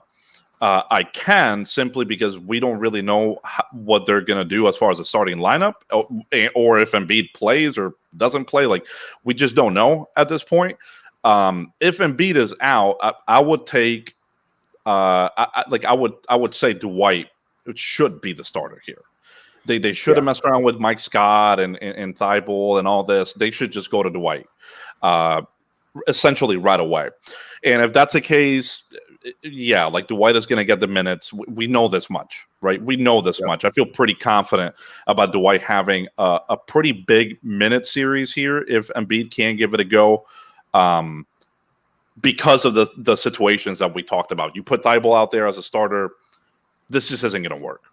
I can, simply because we don't really know what they're going to do as far as the starting lineup, or if Embiid plays or doesn't play. Like, we just don't know at this point. If Embiid is out, I would take. I would say Dwight should be the starter here. They should have messed around with Mike Scott and Thibault and all this. They should just go to Dwight, essentially right away. And if that's the case, yeah, like Dwight is going to get the minutes. We know this much, right? We know this much. I feel pretty confident about Dwight having a pretty big minute series here if Embiid can give it a go. Because of the situations that we talked about. You put Thibault out there as a starter, this just isn't going to work.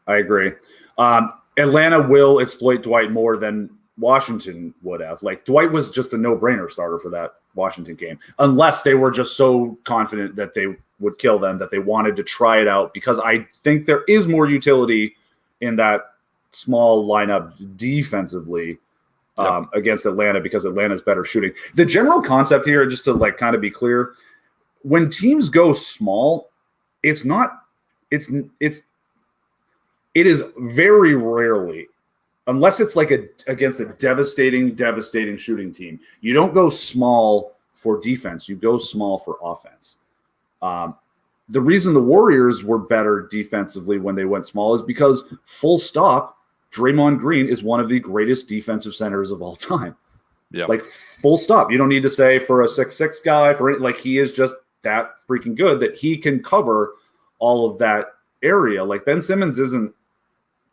I agree. Atlanta will exploit Dwight more than Washington would have. Like, Dwight was just a no-brainer starter for that Washington game, unless they were just so confident that they would kill them that they wanted to try it out, because I think there is more utility in that small lineup defensively against Atlanta, because Atlanta's better shooting. The general concept here, just to like kind of be clear, when teams go small, it is very rarely, unless it's like against a devastating shooting team, you don't go small for defense. You go small for offense. The reason the Warriors were better defensively when they went small is because, full stop, Draymond Green is one of the greatest defensive centers of all time. Yeah, like, full stop. You don't need to say for a 6'6" guy, he is just that freaking good that he can cover all of that area. Like, Ben Simmons isn't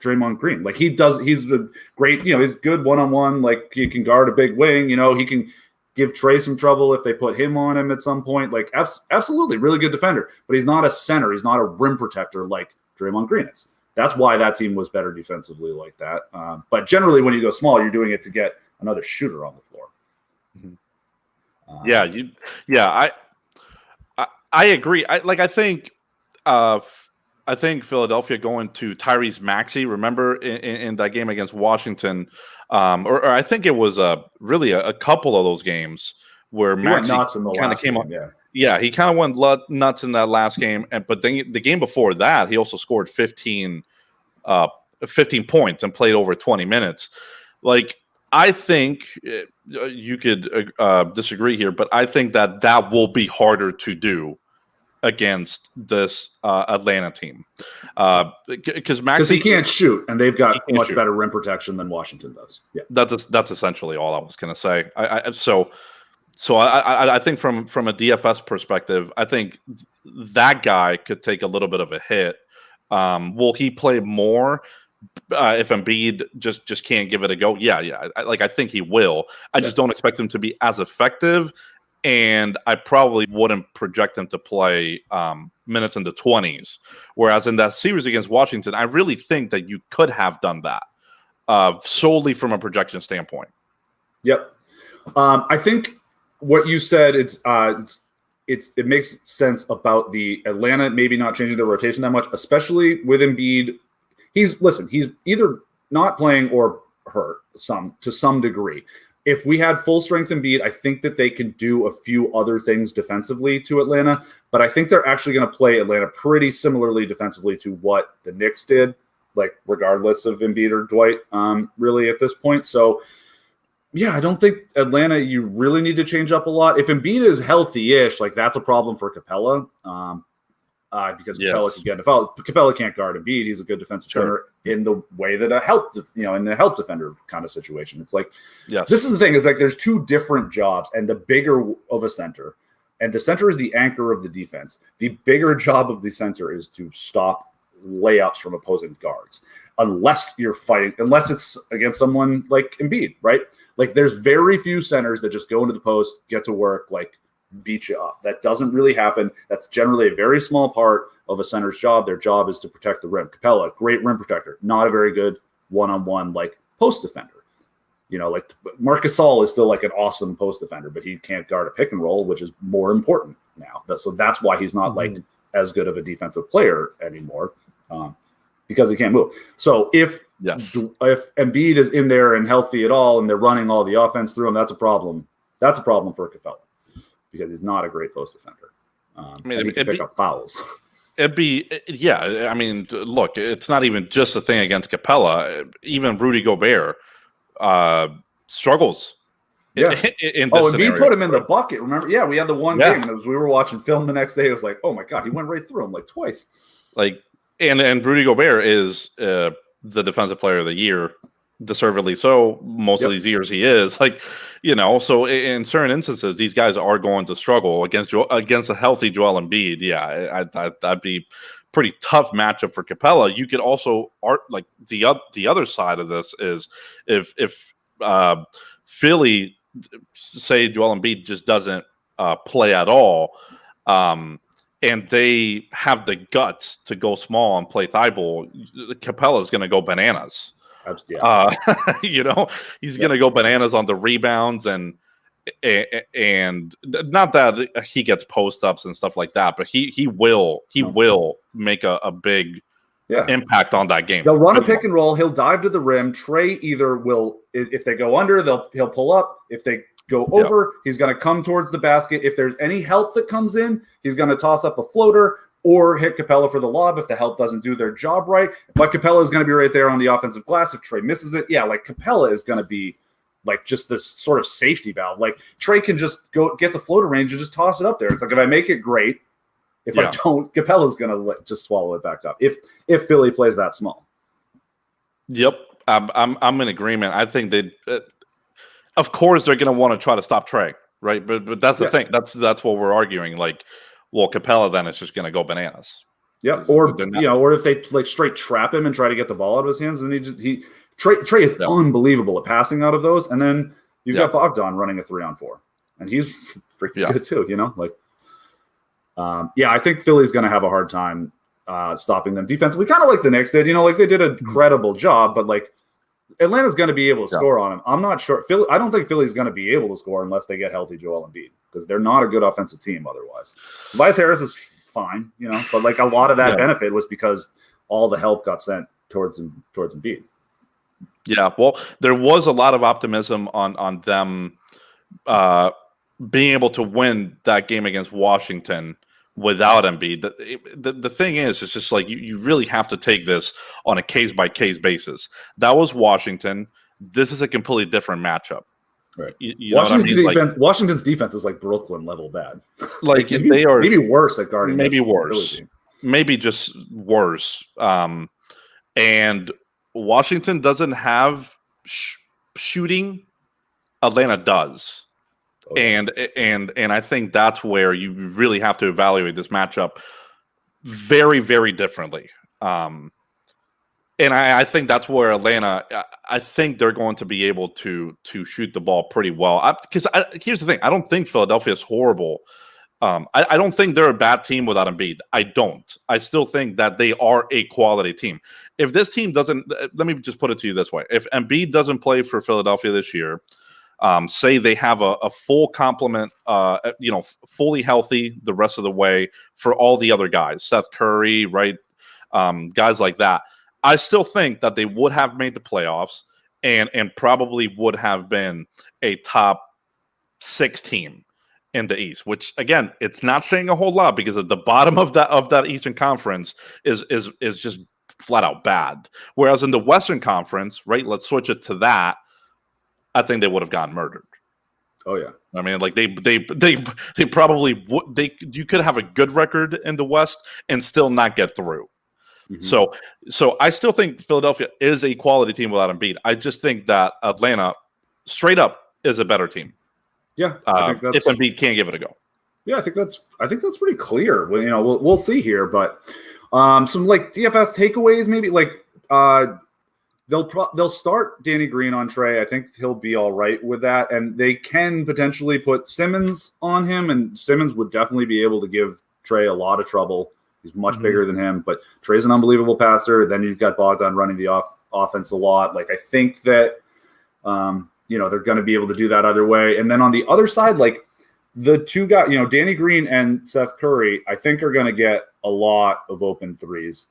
Draymond Green. Like, he's a great, he's good one-on-one. Like, he can guard a big wing. He can give Trey some trouble if they put him on him at some point. Like, absolutely, really good defender. But he's not a center. He's not a rim protector like Draymond Green is. That's why that team was better defensively like that. But generally, when you go small, you're doing it to get another shooter on the floor. I agree. I think Philadelphia going to Tyrese Maxey. Remember in that game against Washington, or I think it was really a couple of those games where Maxey kind of came up. Yeah, he kind of went nuts in that last game, but then the game before that, he also scored 15 points and played over 20 minutes. Like, I think you could disagree here, but I think that will be harder to do against this Atlanta team because he can't shoot, and they've got much better rim protection than Washington does. Yeah, that's essentially all I was going to say. So I think from a DFS perspective, I think that guy could take a little bit of a hit. Will he play more if Embiid just can't give it a go? Yeah. I think he will. I just don't expect him to be as effective, and I probably wouldn't project him to play minutes in the 20s. Whereas in that series against Washington, I really think that you could have done that solely from a projection standpoint. Yep. I think what you said, it makes sense about the Atlanta maybe not changing their rotation that much, especially with Embiid. He's either not playing or hurt to some degree. If we had full strength Embiid, I think that they can do a few other things defensively to Atlanta, but I think they're actually going to play Atlanta pretty similarly defensively to what the Knicks did, like regardless of Embiid or Dwight, really at this point. So, yeah, I don't think Atlanta, you really need to change up a lot. If Embiid is healthy-ish, like, that's a problem for Capella, because Capella can get a foul. Capella can't guard Embiid. He's a good defensive defender in the way that in a help defender kind of situation. It's like, this is the thing, is like there's two different jobs, and the bigger of a center, and the center is the anchor of the defense. The bigger job of the center is to stop layups from opposing guards, unless it's against someone like Embiid, right? Like, there's very few centers that just go into the post, get to work, like, beat you up. That doesn't really happen. That's generally a very small part of a center's job. Their job is to protect the rim. Capella, great rim protector, not a very good one-on-one, like, post defender. Like, Marc Gasol is still like an awesome post defender, but he can't guard a pick and roll, which is more important now. So that's why he's not like as good of a defensive player anymore, because he can't move. So if Embiid is in there and healthy at all, and they're running all the offense through him, that's a problem. That's a problem for Capella, because he's not a great post defender. He can pick up fouls. Look, it's not even just a thing against Capella. Even Rudy Gobert struggles Yeah. in this scenario. Embiid put him in the bucket. Remember? Yeah, we had the one game, and we were watching film the next day. It was like, oh my god, he went right through him like twice. Like, and Rudy Gobert is the defensive player of the year, deservedly so. Most of these years he is, like, so in certain instances these guys are going to struggle against a healthy Joel Embiid. Yeah, that'd be pretty tough matchup for Capella. You could also like the other side of this is if Philly, say Joel Embiid just doesn't play at all, and they have the guts to go small and play Thibault, Capella's going to go bananas. He's going to go bananas on the rebounds and not that he gets post ups and stuff like that, but he will make a big impact on that game. They'll run a pick and roll. He'll dive to the rim. Trey either will, if they go under, he'll pull up. If they go over, he's going to come towards the basket. If there's any help that comes in, he's going to toss up a floater or hit Capella for the lob if the help doesn't do their job right. But Capella is going to be right there on the offensive glass if Trey misses it. Yeah, like Capella is going to be like just this sort of safety valve. Like Trey can just go get the floater range and just toss it up there. It's like if I make it, great. If I don't, Capella's going to just swallow it back up. If Philly plays that small. Yep, I'm in agreement. I think they, of course, they're going to want to try to stop Trey, right? But that's the thing. That's what we're arguing. Like, well, Capella then is just going to go bananas. Yeah, or if they like straight trap him and try to get the ball out of his hands, and Trey is unbelievable at passing out of those, and then you've got Bogdan running a 3-on-4, and he's freaking good too. I think Philly's going to have a hard time stopping them defensively, kind of like the Knicks did. Like they did a credible job, but like Atlanta's going to be able to score on them. I'm not sure. I don't think Philly's going to be able to score unless they get healthy Joel Embiid, because they're not a good offensive team otherwise. Tobias Harris is fine, but like a lot of that benefit was because all the help got sent towards Embiid. Yeah, well, there was a lot of optimism on them being able to win that game against Washington without Embiid. The thing is, it's just like you really have to take this on a case-by-case basis. That was Washington. This is a completely different matchup. Right. Washington's defense is like Brooklyn level bad. Like they are maybe worse at guarding. Maybe worse. Maybe just worse. And Washington doesn't have shooting. Atlanta does. And I think that's where you really have to evaluate this matchup very, very differently. And I think that's where Atlanta, I think they're going to be able to shoot the ball pretty well. Because here's the thing. I don't think Philadelphia is horrible. I don't think they're a bad team without Embiid. I don't. I still think that they are a quality team. If this team doesn't, let me just put it to you this way. If Embiid doesn't play for Philadelphia this year, say they have a full complement, fully healthy the rest of the way for all the other guys, Seth Curry, right? Guys like that. I still think that they would have made the playoffs and probably would have been a top 6 team in the East, which again, it's not saying a whole lot because at the bottom of that Eastern Conference is just flat out bad. Whereas in the Western Conference, right? Let's switch it to that. I think they would have gotten murdered. Oh yeah. I mean, like they probably would. You could have a good record in the West and still not get through. Mm-hmm. So I still think Philadelphia is a quality team without Embiid. I just think that Atlanta, straight up, is a better team. Yeah, I think that's, if Embiid can't give it a go. Yeah, I think that's pretty clear. Well, we'll see here, but some like DFS takeaways, maybe like they'll start Danny Green on Trey. I think he'll be all right with that, and they can potentially put Simmons on him, and Simmons would definitely be able to give Trey a lot of trouble. He's much bigger than him, but Trey's an unbelievable passer. Then you've got Bogdan running the offense a lot. Like I think that they're going to be able to do that either way. And then on the other side, like the two guys, Danny Green and Seth Curry, I think are going to get a lot of open threes.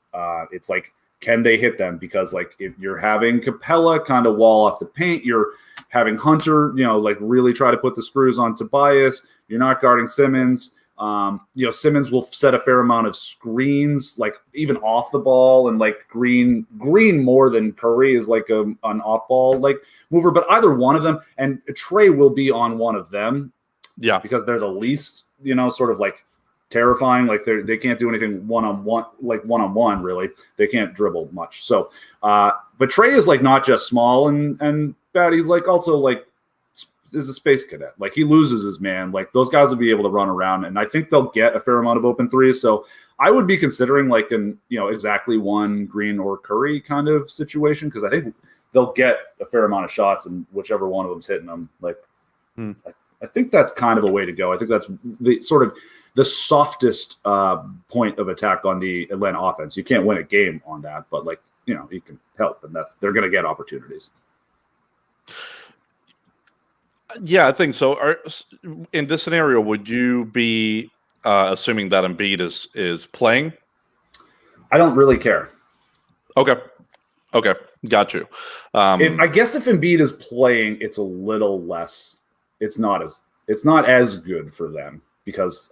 It's like, can they hit them? Because like if you're having Capella kind of wall off the paint, you're having Hunter, like really try to put the screws on Tobias. You're not guarding Simmons. Simmons will set a fair amount of screens, like even off the ball, and like Green more than Curry is like an off ball like mover. But either one of them, and Trey will be on one of them, because they're the least sort of like terrifying. Like they can't do anything one-on-one really. They can't dribble much. So, but Trey is like not just small and bad. He's like also like is a space cadet. Like he loses his man. Like those guys will be able to run around, and I think they'll get a fair amount of open threes. So I would be considering like exactly one Green or Curry kind of situation, because I think they'll get a fair amount of shots, and whichever one of them's hitting them. Like I think that's kind of a way to go. I think that's the sort of the softest point of attack on the Atlanta offense. You can't win a game on that, but like you can help, and they're going to get opportunities. Yeah, I think so. In this scenario, would you be assuming that Embiid is playing? I don't really care. Okay, got you. I guess if Embiid is playing, it's a little less. It's not as good for them because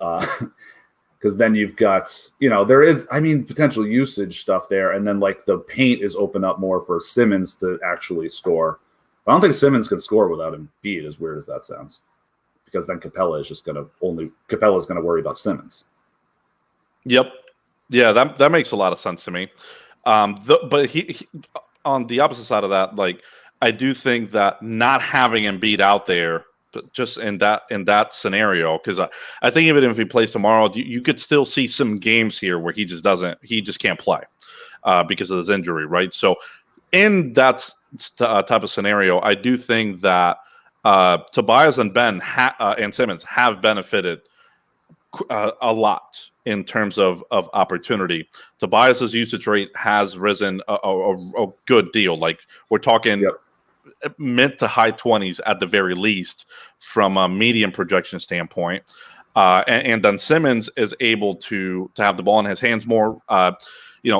then you've got there is potential usage stuff there, and then like the paint is open up more for Simmons to actually score. I don't think Simmons can score without Embiid, as weird as that sounds, because then Capella's going to worry about Simmons. Yep. Yeah, that makes a lot of sense to me. But he on the opposite side of that, like I do think that not having Embiid out there, but just in that scenario, because I think even if he plays tomorrow, you could still see some games here where he just can't play because of his injury, right? So in that type of scenario, I do think that Tobias and Ben and Simmons have benefited a lot in terms of opportunity. Tobias's usage rate has risen a good deal. Like we're talking mid to high 20s at the very least from a medium projection standpoint. And then Simmons is able to have the ball in his hands more,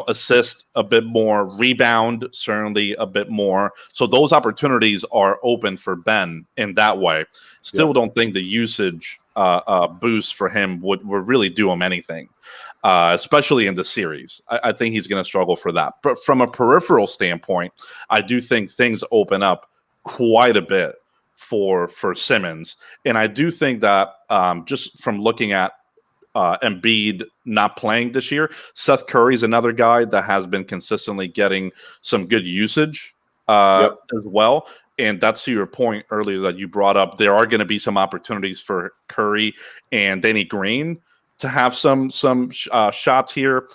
assist a bit more, rebound certainly a bit more. So those opportunities are open for Ben in that way. Still don't think the usage boost for him would really do him anything, especially in the series. I think he's going to struggle for that. But from a peripheral standpoint, I do think things open up quite a bit for Simmons. And I do think that just from looking at Embiid not playing this year, Seth Curry's another guy that has been consistently getting some good usage as well. And that's to your point earlier that you brought up. There are going to be some opportunities for Curry and Danny Green to have some shots here.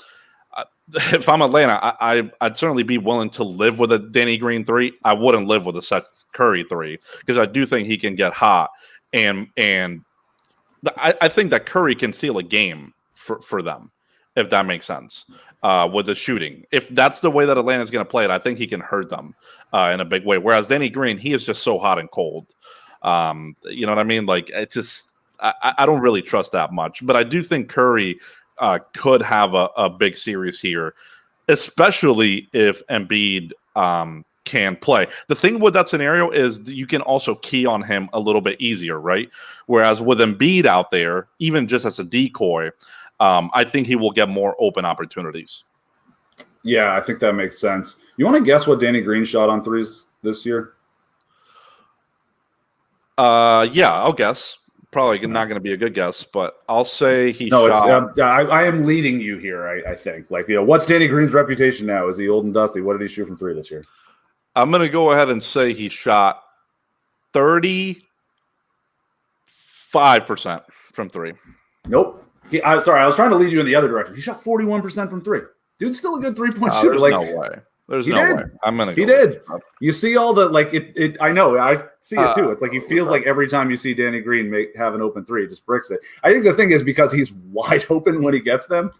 If I'm Atlanta, I'd certainly be willing to live with a Danny Green 3. I wouldn't live with a Seth Curry 3 because I do think he can get hot. And I think that Curry can seal a game for them, if that makes sense, with the shooting. If that's the way that Atlanta's going to play it, I think he can hurt them in a big way. Whereas Danny Green, he is just so hot and cold. You know what I mean? Like, it just I don't really trust that much. But I do think Curry could have a big series here, especially if Embiid can play. The thing with that scenario is that you can also key on him a little bit easier, right? Whereas with Embiid out there, even just as a decoy, I think he will get more open opportunities. Yeah, I think that makes sense. You want to guess what Danny Green shot on threes this year? Yeah, I'll guess. Probably not going to be a good guess, but I'll say he shot. I am leading you here, I think. Like, what's Danny Green's reputation now? Is he old and dusty? What did he shoot from three this year? I'm going to go ahead and say he shot 35% from three. Nope. Sorry, I was trying to lead you in the other direction. He shot 41% from three. Dude's still a good three-point shooter. There's no way. There's no way. I'm gonna. He did. You see all the it. I know. I see it too. It's like he feels like every time you see Danny Green have an open three, he just bricks it. I think the thing is because he's wide open when he gets them.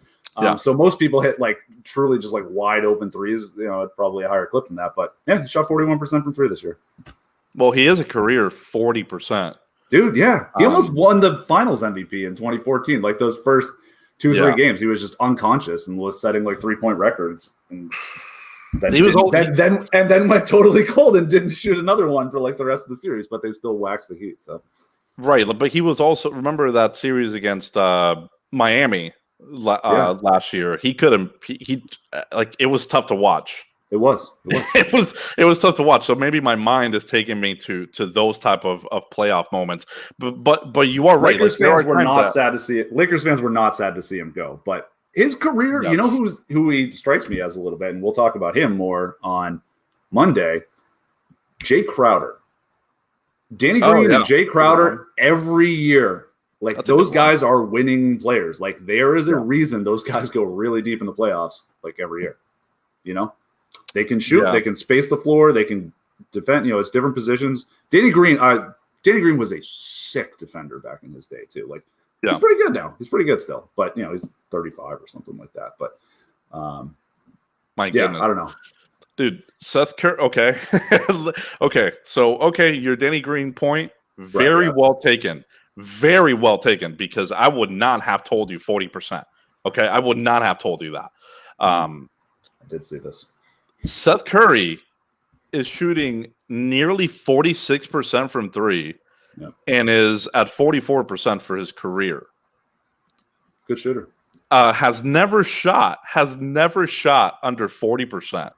So most people hit like truly just like wide open threes. At probably a higher clip than that. But yeah, he shot 41% from three this year. Well, he is a career 40%. Dude, yeah, he almost won the Finals MVP in 2014. Like those first 2-3 games, he was just unconscious and was setting like 3-point records. And then went totally cold and didn't shoot another one for like the rest of the series, but they still waxed the Heat. So Right, but he was also, remember that series against Miami last year. He couldn't. He like, it was tough to watch. It was. It was tough to watch. So maybe my mind is taking me to those type of playoff moments. But you are right. Lakers fans were not sad to see it. Lakers fans were not sad to see him go. But his career, Yes. you know who he strikes me as a little bit, and we'll talk about him more on Monday. Jay Crowder. Danny Green and Jay Crowder every year. Like, those guys are winning players. Like, there is a reason those guys go really deep in the playoffs, like, every year. You know? They can shoot, they can space the floor, they can defend, it's different positions. Danny Green was a sick defender back in his day too. Like, he's pretty good now. He's pretty good still. But he's 35 or something like that. But my goodness. I don't know. Dude, Seth Curry. Okay. So your Danny Green point, very well taken. Very well taken, because I would not have told you 40%. Okay. I would not have told you that. I did see this. Seth Curry is shooting nearly 46% from three and is at 44% for his career. Good shooter. Has never shot under 40%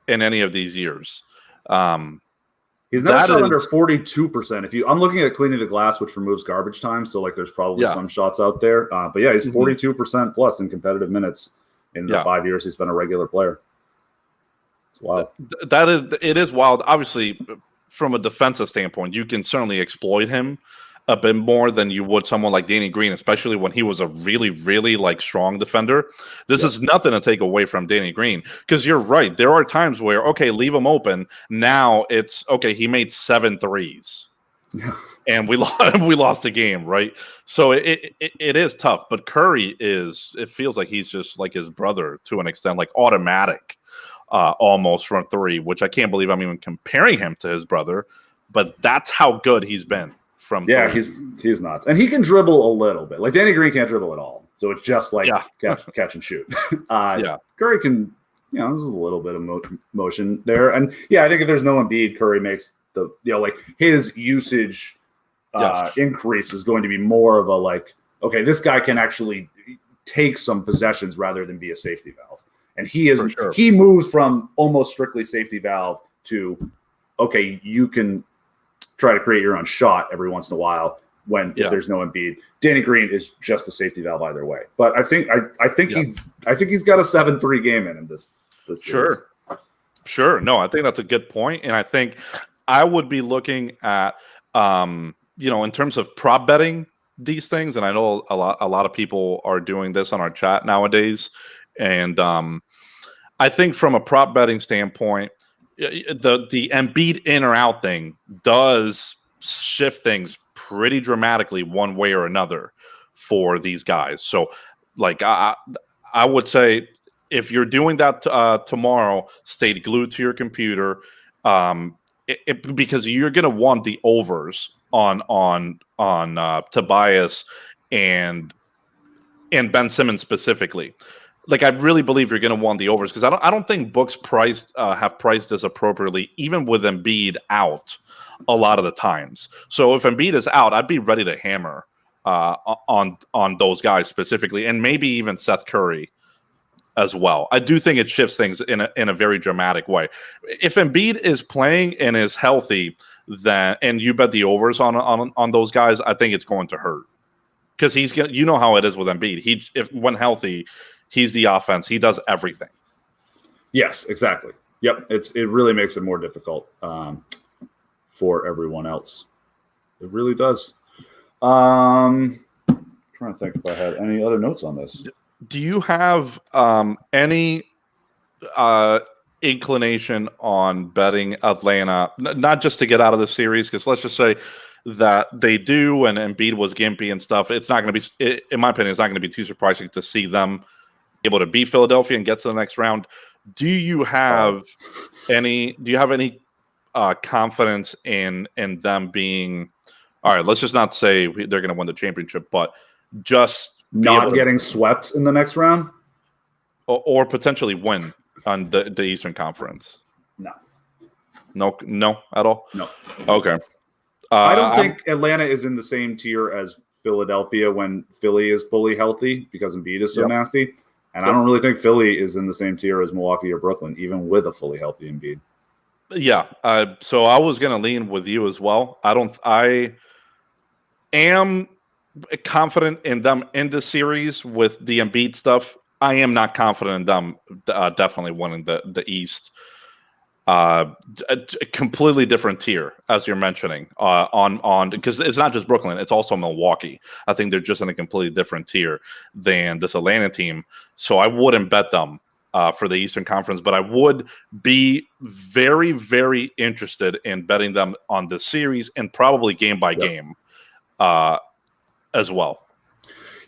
in any of these years. He's never shot under 42%. I'm looking at Cleaning the Glass, which removes garbage time, so like there's probably some shots out there. But yeah, he's 42% plus in competitive minutes in the 5 years he's been a regular player. It's wild. It is wild. Obviously, from a defensive standpoint, you can certainly exploit him a bit more than you would someone like Danny Green, especially when he was a really, really strong defender. This is nothing to take away from Danny Green, because you're right. There are times where, leave him open. Now it's, he made 7 threes. And we lost the game, right? So it is tough. But Curry it feels like he's just like his brother to an extent, like automatic, almost from three, which I can't believe I'm even comparing him to his brother. But that's how good he's been. He's nuts, and he can dribble a little bit. Like, Danny Green can't dribble at all, so it's just like catch and shoot. Curry can, there's a little bit of motion there, and I think if there's no Embiid, Curry makes the his usage increase is going to be more of a this guy can actually take some possessions rather than be a safety valve, and he moves from almost strictly safety valve to you can try to create your own shot every once in a while if there's no Embiid. Danny Green is just a safety valve either way. But I think he's got a 7-3 game in him this series. Sure. No, I think that's a good point. And I think I would be looking at in terms of prop betting these things, and I know a lot of people are doing this on our chat nowadays. And I think from a prop betting standpoint, the Embiid in or out thing does shift things pretty dramatically one way or another for these guys. So, I would say, if you're doing that tomorrow, stay glued to your computer, because you're going to want the overs on Tobias and Ben Simmons specifically. I really believe you're going to want the overs, because I don't think books have priced this appropriately, even with Embiid out a lot of the times. So if Embiid is out, I'd be ready to hammer on those guys specifically, and maybe even Seth Curry as well. I do think it shifts things in a very dramatic way. If Embiid is playing and is healthy, and you bet the overs on those guys, I think it's going to hurt, because you know how it is with Embiid. If when healthy, he's the offense. He does everything. Yes, exactly. Yep. It really makes it more difficult for everyone else. It really does. Trying to think if I had any other notes on this. Do you have any inclination on betting Atlanta, not just to get out of the series? Because let's just say that they do, and Embiid was gimpy and stuff. It's not going to be, in my opinion, it's not going to be too surprising to see them able to beat Philadelphia and get to the next round. Do you have any confidence in them being, all right, let's just not say they're going to win the championship, but just not getting swept in the next round, or potentially win on the Eastern Conference? No at all. No. Okay. I don't think Atlanta is in the same tier as Philadelphia when Philly is fully healthy because Embiid is so nasty. And I don't really think Philly is in the same tier as Milwaukee or Brooklyn, even with a fully healthy Embiid. Yeah. So I was going to lean with you as well. I am confident in them in the series with the Embiid stuff. I am not confident in them definitely winning the East. A completely different tier, as you're mentioning, on because it's not just Brooklyn, it's also Milwaukee. I think they're just in a completely different tier than this Atlanta team. So I wouldn't bet them for the Eastern Conference, but I would be very, very interested in betting them on the series and probably game by game as well.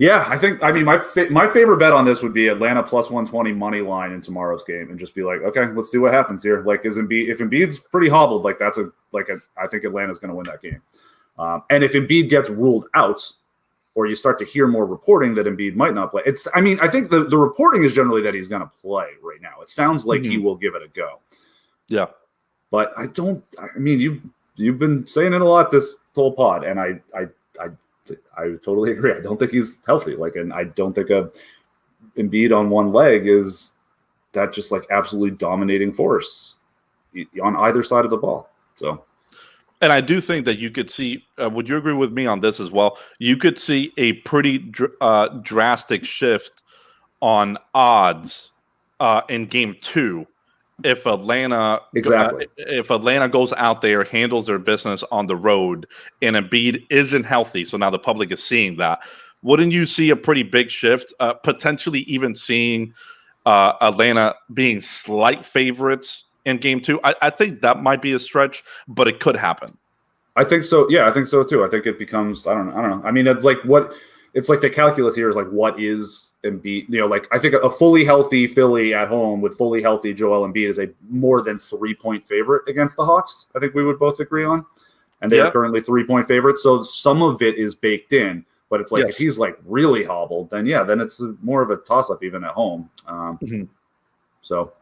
Yeah, I mean, my favorite bet on this would be Atlanta plus 120 money line in tomorrow's game, and just be like, okay, let's see what happens here. Like, if Embiid's pretty hobbled, like I think Atlanta's going to win that game. And if Embiid gets ruled out, or you start to hear more reporting that Embiid might not play, I think the reporting is generally that he's going to play right now. It sounds like he will give it a go. Yeah, but I mean, you've been saying it a lot this whole pod, and I totally agree. I don't think he's healthy. And I don't think a Embiid on one leg is that just absolutely dominating force on either side of the ball. So, and I do think that you could see. Would you agree with me on this as well? You could see a pretty drastic shift on odds in Game 2. If Atlanta goes out there, handles their business on the road, and Embiid isn't healthy, so now the public is seeing that, wouldn't you see a pretty big shift? Potentially even seeing Atlanta being slight favorites in Game 2. I think that might be a stretch, but it could happen. I think so. Yeah, I think so too. I think it becomes. I don't know. I mean, it's the calculus here is what is Embiid? I think a fully healthy Philly at home with fully healthy Joel Embiid is a more than 3-point favorite against the Hawks. I think we would both agree on, and they are currently 3-point favorites. So some of it is baked in, but it's if he's really hobbled, then it's more of a toss up even at home. So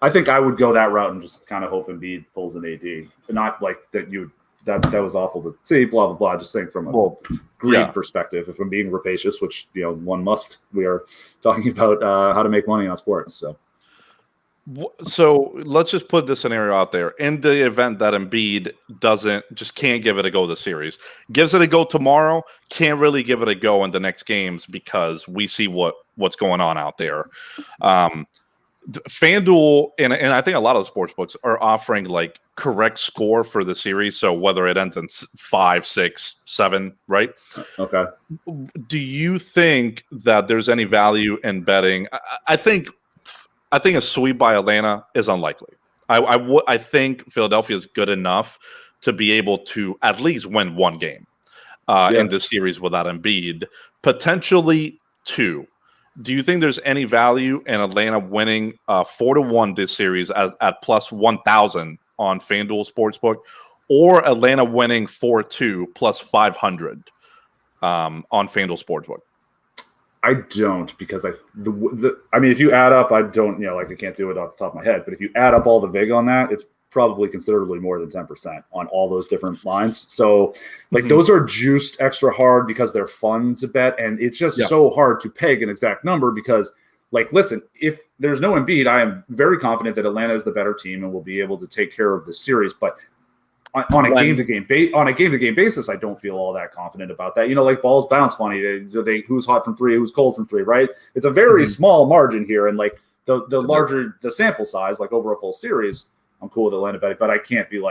I think I would go that route and just kind of hope Embiid pulls an AD, not that you. That was awful to see, blah, blah, blah. Just saying from a greed perspective, if I'm being rapacious, which, one must, we are talking about how to make money on sports. So let's just put this scenario out there. In the event that Embiid can't give it a go this series, gives it a go tomorrow, can't really give it a go in the next games because we see what's going on out there. FanDuel and I think a lot of the sports books are offering correct score for the series. So whether it ends in 5, 6, 7, right? Okay. Do you think that there's any value in betting? I think a sweep by Atlanta is unlikely. I think Philadelphia is good enough to be able to at least win one game in this series without Embiid, potentially 2. Do you think there's any value in Atlanta winning 4-1 this series at plus 1,000 on FanDuel Sportsbook, or Atlanta winning 4-2 plus 500 on FanDuel Sportsbook? I don't, because I mean, if you add up, I don't, I can't do it off the top of my head, but if you add up all the vig on that, it's probably considerably more than 10% on all those different lines. So those are juiced extra hard because they're fun to bet. And it's just so hard to peg an exact number because listen, if there's no Embiid, I am very confident that Atlanta is the better team and will be able to take care of the series. But on a game-to-game basis, I don't feel all that confident about that. Balls bounce funny. They who's hot from 3, who's cold from 3, right? It's a very small margin here. And the larger the sample size, over a full series, I'm cool with Atlanta betting, but I can't be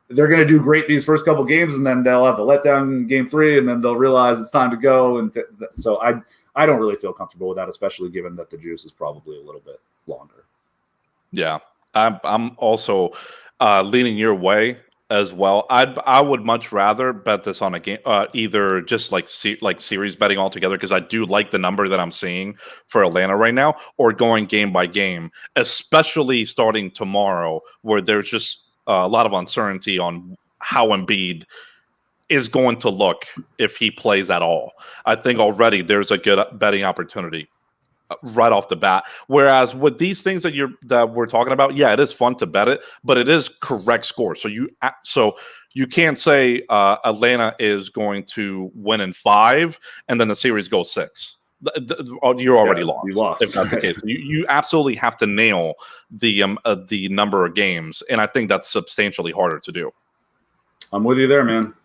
they're going to do great these first couple games, and then they'll have the letdown in Game 3, and then they'll realize it's time to go. And so I don't really feel comfortable with that, especially given that the juice is probably a little bit longer. Yeah, I'm also leaning your way as well. I would much rather bet this on a game, either just series betting altogether, because I do like the number that I'm seeing for Atlanta right now, or going game by game, especially starting tomorrow, where there's just a lot of uncertainty on how Embiid is going to look if he plays at all. I think already there's a good betting opportunity right off the bat. Whereas with these things that we're talking about, yeah, it is fun to bet it, but it is correct score. So you can't say Atlanta is going to win in 5 and then the series goes 6. You're already lost. You lost if that's the case. You absolutely have to nail the number of games, and I think that's substantially harder to do. I'm with you there, man.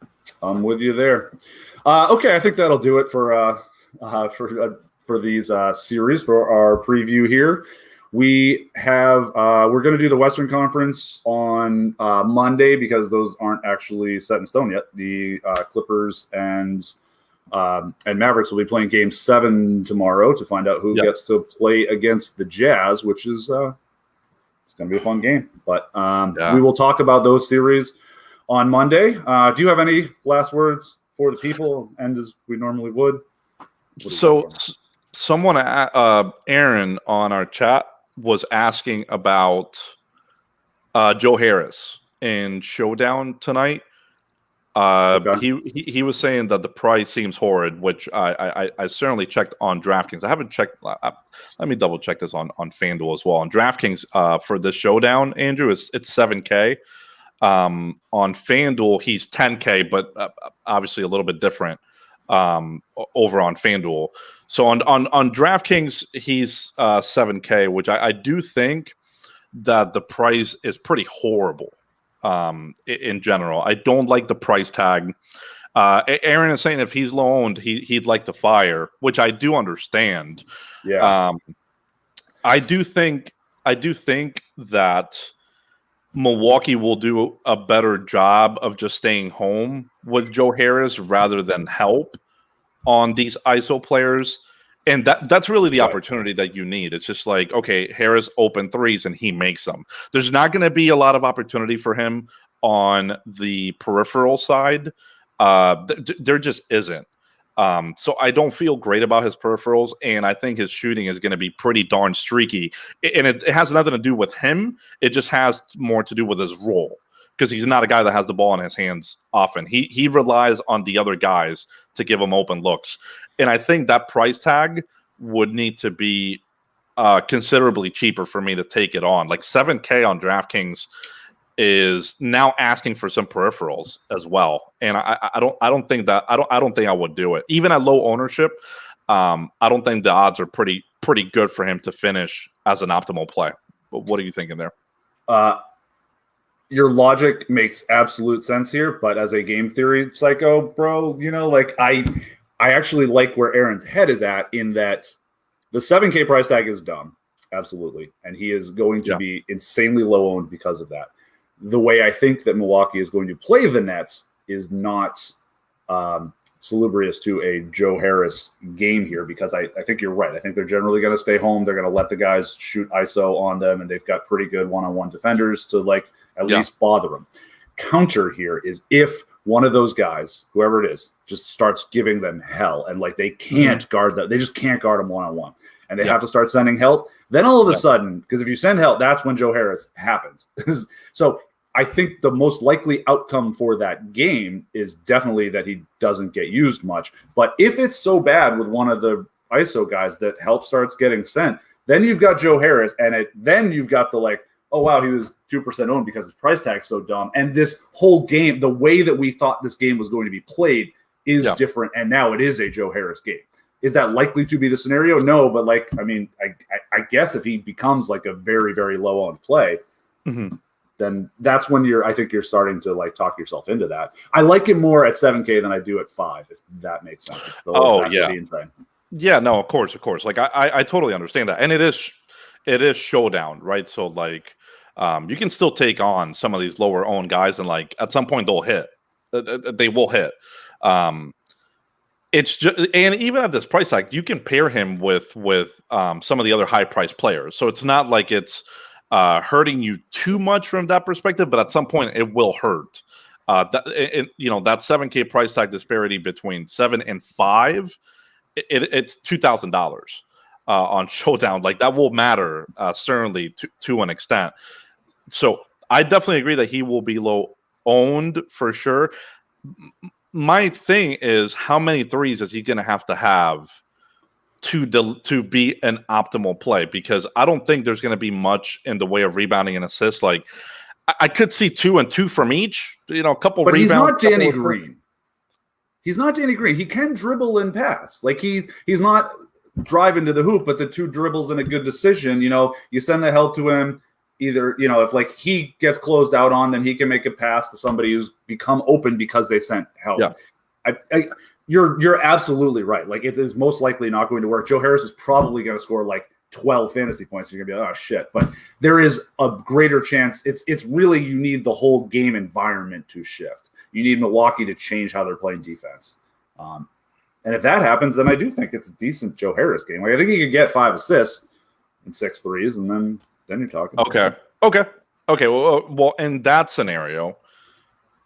I'm with you there. Okay, I think that'll do it for these series for our preview here. We have we're going to do the Western Conference on Monday because those aren't actually set in stone yet. The Clippers and Mavericks will be playing Game 7 tomorrow to find out who gets to play against the Jazz, which is it's going to be a fun game. But we will talk about those series on Monday. Do you have any last words for the people? And as we normally would. So someone, Aaron, on our chat was asking about Joe Harris in Showdown tonight. Okay. He was saying that the price seems horrid, which I certainly checked on DraftKings. I haven't checked. Let me double check this on FanDuel as well. On DraftKings for this Showdown, Andrew, it's $7K. On FanDuel, he's $10K, but obviously a little bit different over on FanDuel. So on DraftKings, he's $7K, which I do think that the price is pretty horrible. In general, I don't like the price tag. Aaron is saying if he's low owned, he'd like to fire, which I do understand. Yeah. I do think that Milwaukee will do a better job of just staying home with Joe Harris rather than help on these ISO players. And that's really the opportunity that you need. It's just like, okay, Harris open threes and he makes them. There's not going to be a lot of opportunity for him on the peripheral side. There just isn't. So I don't feel great about his peripherals, and I think his shooting is going to be pretty darn streaky. And it has nothing to do with him. It just has more to do with his role, because he's not a guy that has the ball in his hands often. He relies on the other guys to give him open looks. And I think that price tag would need to be considerably cheaper for me to take it on. Like $7K on DraftKings is now asking for some peripherals as well. And I don't think I would do it. Even at low ownership, I don't think the odds are pretty good for him to finish as an optimal play. But what are you thinking there? Your logic makes absolute sense here, but as a game theory psycho, bro, like I actually like where Aaron's head is at, in that the $7K price tag is dumb. Absolutely. And he is going to be insanely low owned because of that. The way I think that Milwaukee is going to play the Nets is not salubrious to a Joe Harris game here, because I think you're right. I think they're generally going to stay home. They're going to let the guys shoot ISO on them, and they've got pretty good one-on-one defenders to at least bother them. Counter here is if one of those guys, whoever it is, just starts giving them hell, and they can't guard them. They just can't guard them one-on-one, and they have to start sending help. Then all of a sudden, because if you send help, that's when Joe Harris happens. So I think the most likely outcome for that game is definitely that he doesn't get used much. But if it's so bad with one of the ISO guys that help starts getting sent, then you've got Joe Harris, and then you've got the oh, wow, he was 2% owned because his price tag's so dumb. And this whole game, the way that we thought this game was going to be played is different, and now it is a Joe Harris game. Is that likely to be the scenario? No, but I guess if he becomes a very, very low-owned play, then that's when I think you're starting to talk yourself into that. I like him more at 7K than I do at 5, if that makes sense. It's the whole thing. Yeah, no, of course. I totally understand that. And it is Showdown, right? So you can still take on some of these lower owned guys, and at some point they'll hit. They will hit. It's just, and even at this price tag, you can pair him with some of the other high priced players. So it's not like it's hurting you too much from that perspective, but at some point it will hurt. That 7K price tag disparity between 7 and 5, it's $2,000 on Showdown. That will matter certainly to an extent. So I definitely agree that he will be low owned for sure. My thing is, how many threes is he going to have to be an optimal play, because I don't think there's going to be much in the way of rebounding and assists. Like I could see 2 and 2 from each, a couple but rebounds. He's not Danny Green. He's not Danny Green. He can dribble and pass. Like he's not driving to the hoop, but the 2 dribbles and a good decision, you send the help to him. Either, if like he gets closed out on, then he can make a pass to somebody who's become open because they sent help. Yeah. You're absolutely right. Like it is most likely not going to work. Joe Harris is probably going to score like 12 fantasy points. You're gonna be like, oh shit. But there is a greater chance. It's really, you need the whole game environment to shift. You need Milwaukee to change how they're playing defense. And if that happens, then I do think it's a decent Joe Harris game. Like I think he could get 5 assists and 6 threes, and then you're talking. Okay. Well, in that scenario,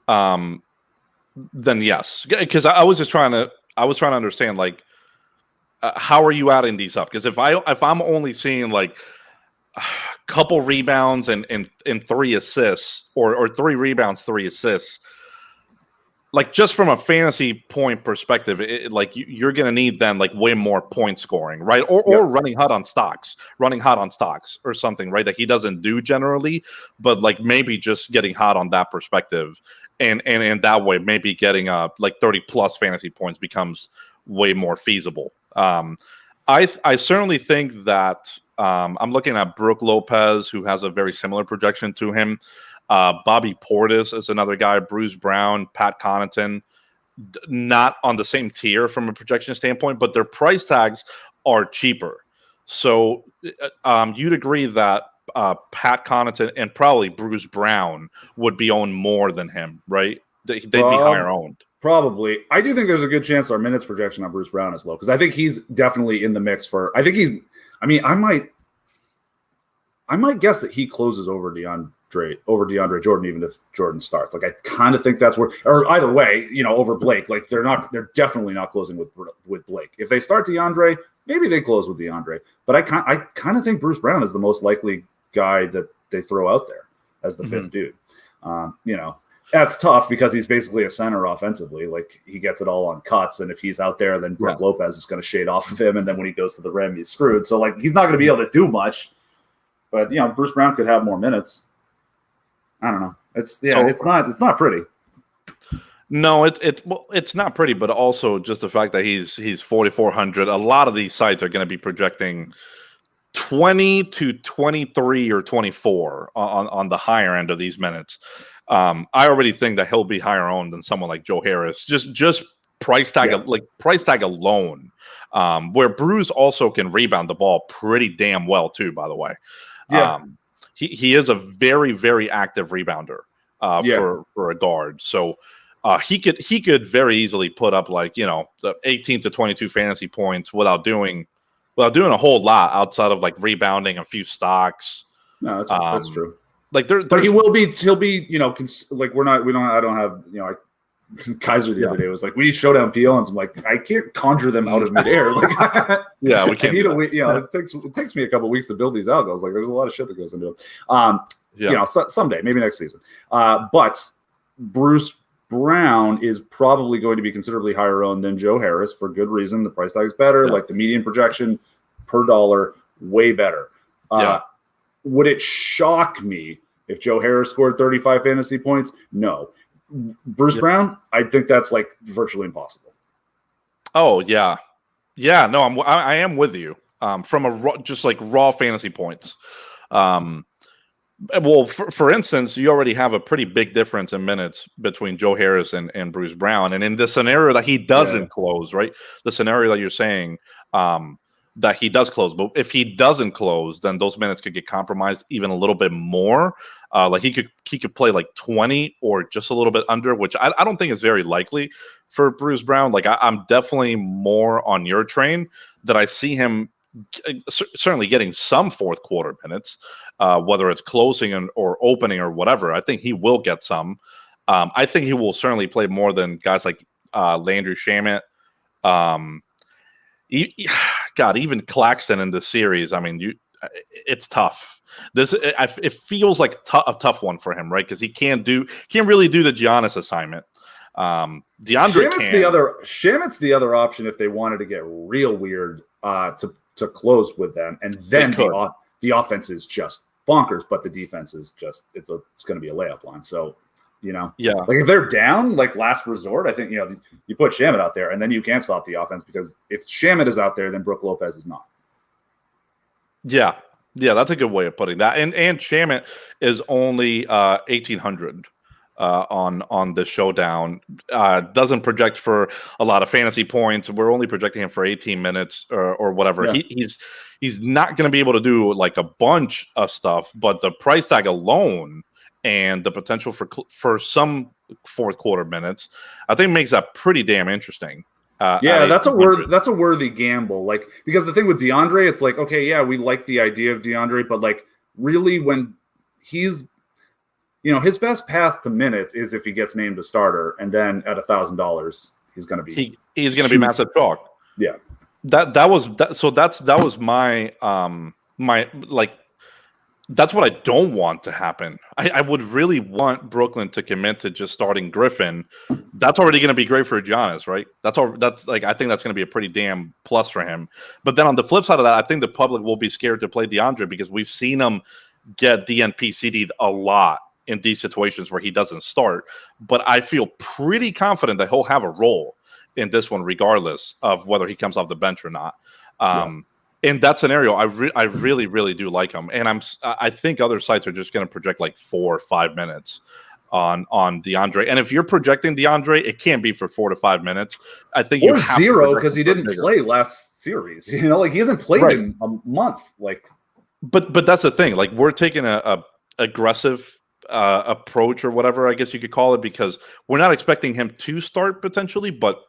then yes, because I was trying to understand, like, how are you adding these up? Because if I'm only seeing like a couple rebounds and 3 assists, or 3 rebounds, 3 assists, like just from a fantasy point perspective, like you're going to need then like way more point scoring, right? Or running hot on stocks or something, right? That he doesn't do generally, but like maybe just getting hot on that perspective, and in that way, maybe getting like 30 plus fantasy points becomes way more feasible. I certainly think that I'm looking at Brook Lopez, who has a very similar projection to him. Bobby Portis is another guy, Bruce Brown, Pat Connaughton, not on the same tier from a projection standpoint, but their price tags are cheaper. So you'd agree that Pat Connaughton and probably Bruce Brown would be owned more than him, right? They'd be higher owned. Probably. I do think there's a good chance our minutes projection on Bruce Brown is low, because I think he's definitely in the mix for – I might guess that he closes over DeAndre Jordan, even if Jordan starts. Like I kind of think that's where, or either way, over Blake. Like they're definitely not closing with Blake. If they start DeAndre, maybe they close with DeAndre. But I kind of think Bruce Brown is the most likely guy that they throw out there as the fifth dude. That's tough because he's basically a center offensively. Like he gets it all on cuts, and if he's out there, then Brook Lopez is going to shade off of him, and then when he goes to the rim, he's screwed. So like he's not going to be able to do much. But Bruce Brown could have more minutes. I don't know. It's not pretty. No, it's not pretty, but also just the fact that he's 4,400. A lot of these sites are going to be projecting 20 to 23 or 24 on the higher end of these minutes. I already think that he'll be higher owned than someone like Joe Harris. Just price tag alone. Where Bruce also can rebound the ball pretty damn well too, by the way. Yeah. He is a very, very active rebounder for a guard. So he could very easily put up like, the 18 to 22 fantasy points without doing a whole lot outside of like rebounding, a few stocks. No, that's true. Like but he'll be, like I don't have, Kaiser the other day was like, we need showdown peons. I'm like, I can't conjure them out of midair. Like, we can't. It takes me a couple of weeks to build these out. I was like, there's a lot of shit that goes into it. Someday, maybe next season. But Bruce Brown is probably going to be considerably higher owned than Joe Harris for good reason. The price tag is better. Yeah. Like the median projection per dollar, way better. Would it shock me if Joe Harris scored 35 fantasy points? No. Bruce Brown, I think that's like virtually impossible. Oh yeah. No, I am with you. From raw fantasy points. Well, for instance, you already have a pretty big difference in minutes between Joe Harris and Bruce Brown, and in the scenario that he doesn't close, right? The scenario that you're saying, that he does close, but if he doesn't close, then those minutes could get compromised even a little bit more. Like he could play like 20 or just a little bit under, which I don't think is very likely for Bruce Brown. Like I'm definitely more on your train that I see him certainly getting some fourth quarter minutes, whether it's closing or opening or whatever. I think he will get some. I think he will certainly play more than guys like Landry Shamet. Even Claxton in this series. I mean, it's tough. It feels like a tough one for him, right? Because he can't really do the Giannis assignment. DeAndre Shamit's the other option if they wanted to get real weird to close with them, and then the offense is just bonkers, but the defense is just it's going to be a layup line. So, like if they're down, like last resort, I think you put Shamit out there, and then you can't stop the offense, because if Shamit is out there, then Brook Lopez is not. Yeah, that's a good way of putting that. And Shamit is only 1,800 on the showdown. Doesn't project for a lot of fantasy points. We're only projecting him for 18 minutes or whatever. Yeah. He's not going to be able to do like a bunch of stuff, but the price tag alone and the potential for some fourth quarter minutes, I think makes that pretty damn interesting. That's a worthy gamble. Like, because the thing with DeAndre, it's like, okay, yeah, we like the idea of DeAndre, but like really when he's, his best path to minutes is if he gets named a starter, and then at $1,000, he's going to be he's going to be massive chalk. Yeah, that was my that's what I don't want to happen. I would really want Brooklyn to commit to just starting Griffin. That's already going to be great for Giannis, right? I think that's going to be a pretty damn plus for him. But then on the flip side of that, I think the public will be scared to play DeAndre, because we've seen him get DNP CD'd a lot in these situations where he doesn't start. But I feel pretty confident that he'll have a role in this one, regardless of whether he comes off the bench or not. In that scenario, I really, really do like him, and I think other sites are just going to project like 4 or 5 minutes on DeAndre. And if you're projecting DeAndre, it can't be for 4 to 5 minutes. I think or zero, because he didn't play last series. He hasn't played in a month. But that's the thing. Like, we're taking a aggressive approach, or whatever I guess you could call it, because we're not expecting him to start potentially, but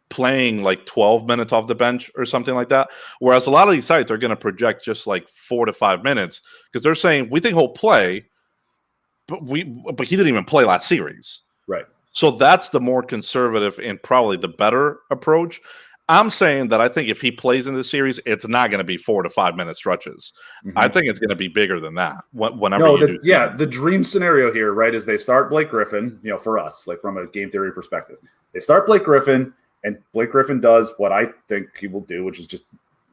playing like 12 minutes off the bench or something like that. Whereas a lot of these sites are going to project just like 4 to 5 minutes, because they're saying we think he'll play, but he didn't even play last series. Right. So that's the more conservative and probably the better approach. I'm saying that I think if he plays in the series, it's not going to be 4 to 5 minute stretches. Mm-hmm. I think it's going to be bigger than that. The dream scenario here, right, is they start Blake Griffin, for us, like from a game theory perspective. They start Blake Griffin, and Blake Griffin does what I think he will do, which is just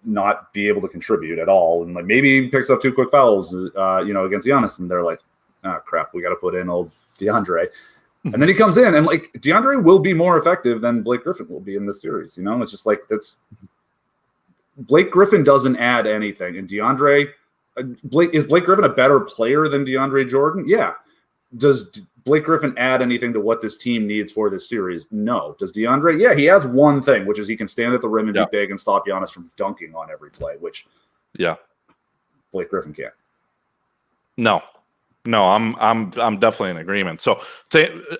not be able to contribute at all. And like maybe he picks up 2 quick fouls, against Giannis, and they're like, oh, crap, we got to put in old DeAndre. And then he comes in, and like DeAndre will be more effective than Blake Griffin will be in this series. It's just like Blake Griffin doesn't add anything, and is Blake Griffin a better player than DeAndre Jordan? Yeah. Does Blake Griffin add anything to what this team needs for this series? No. Does DeAndre? Yeah, he has one thing, which is he can stand at the rim and be big and stop Giannis from dunking on every play, which Blake Griffin can't. No, I'm definitely in agreement. So,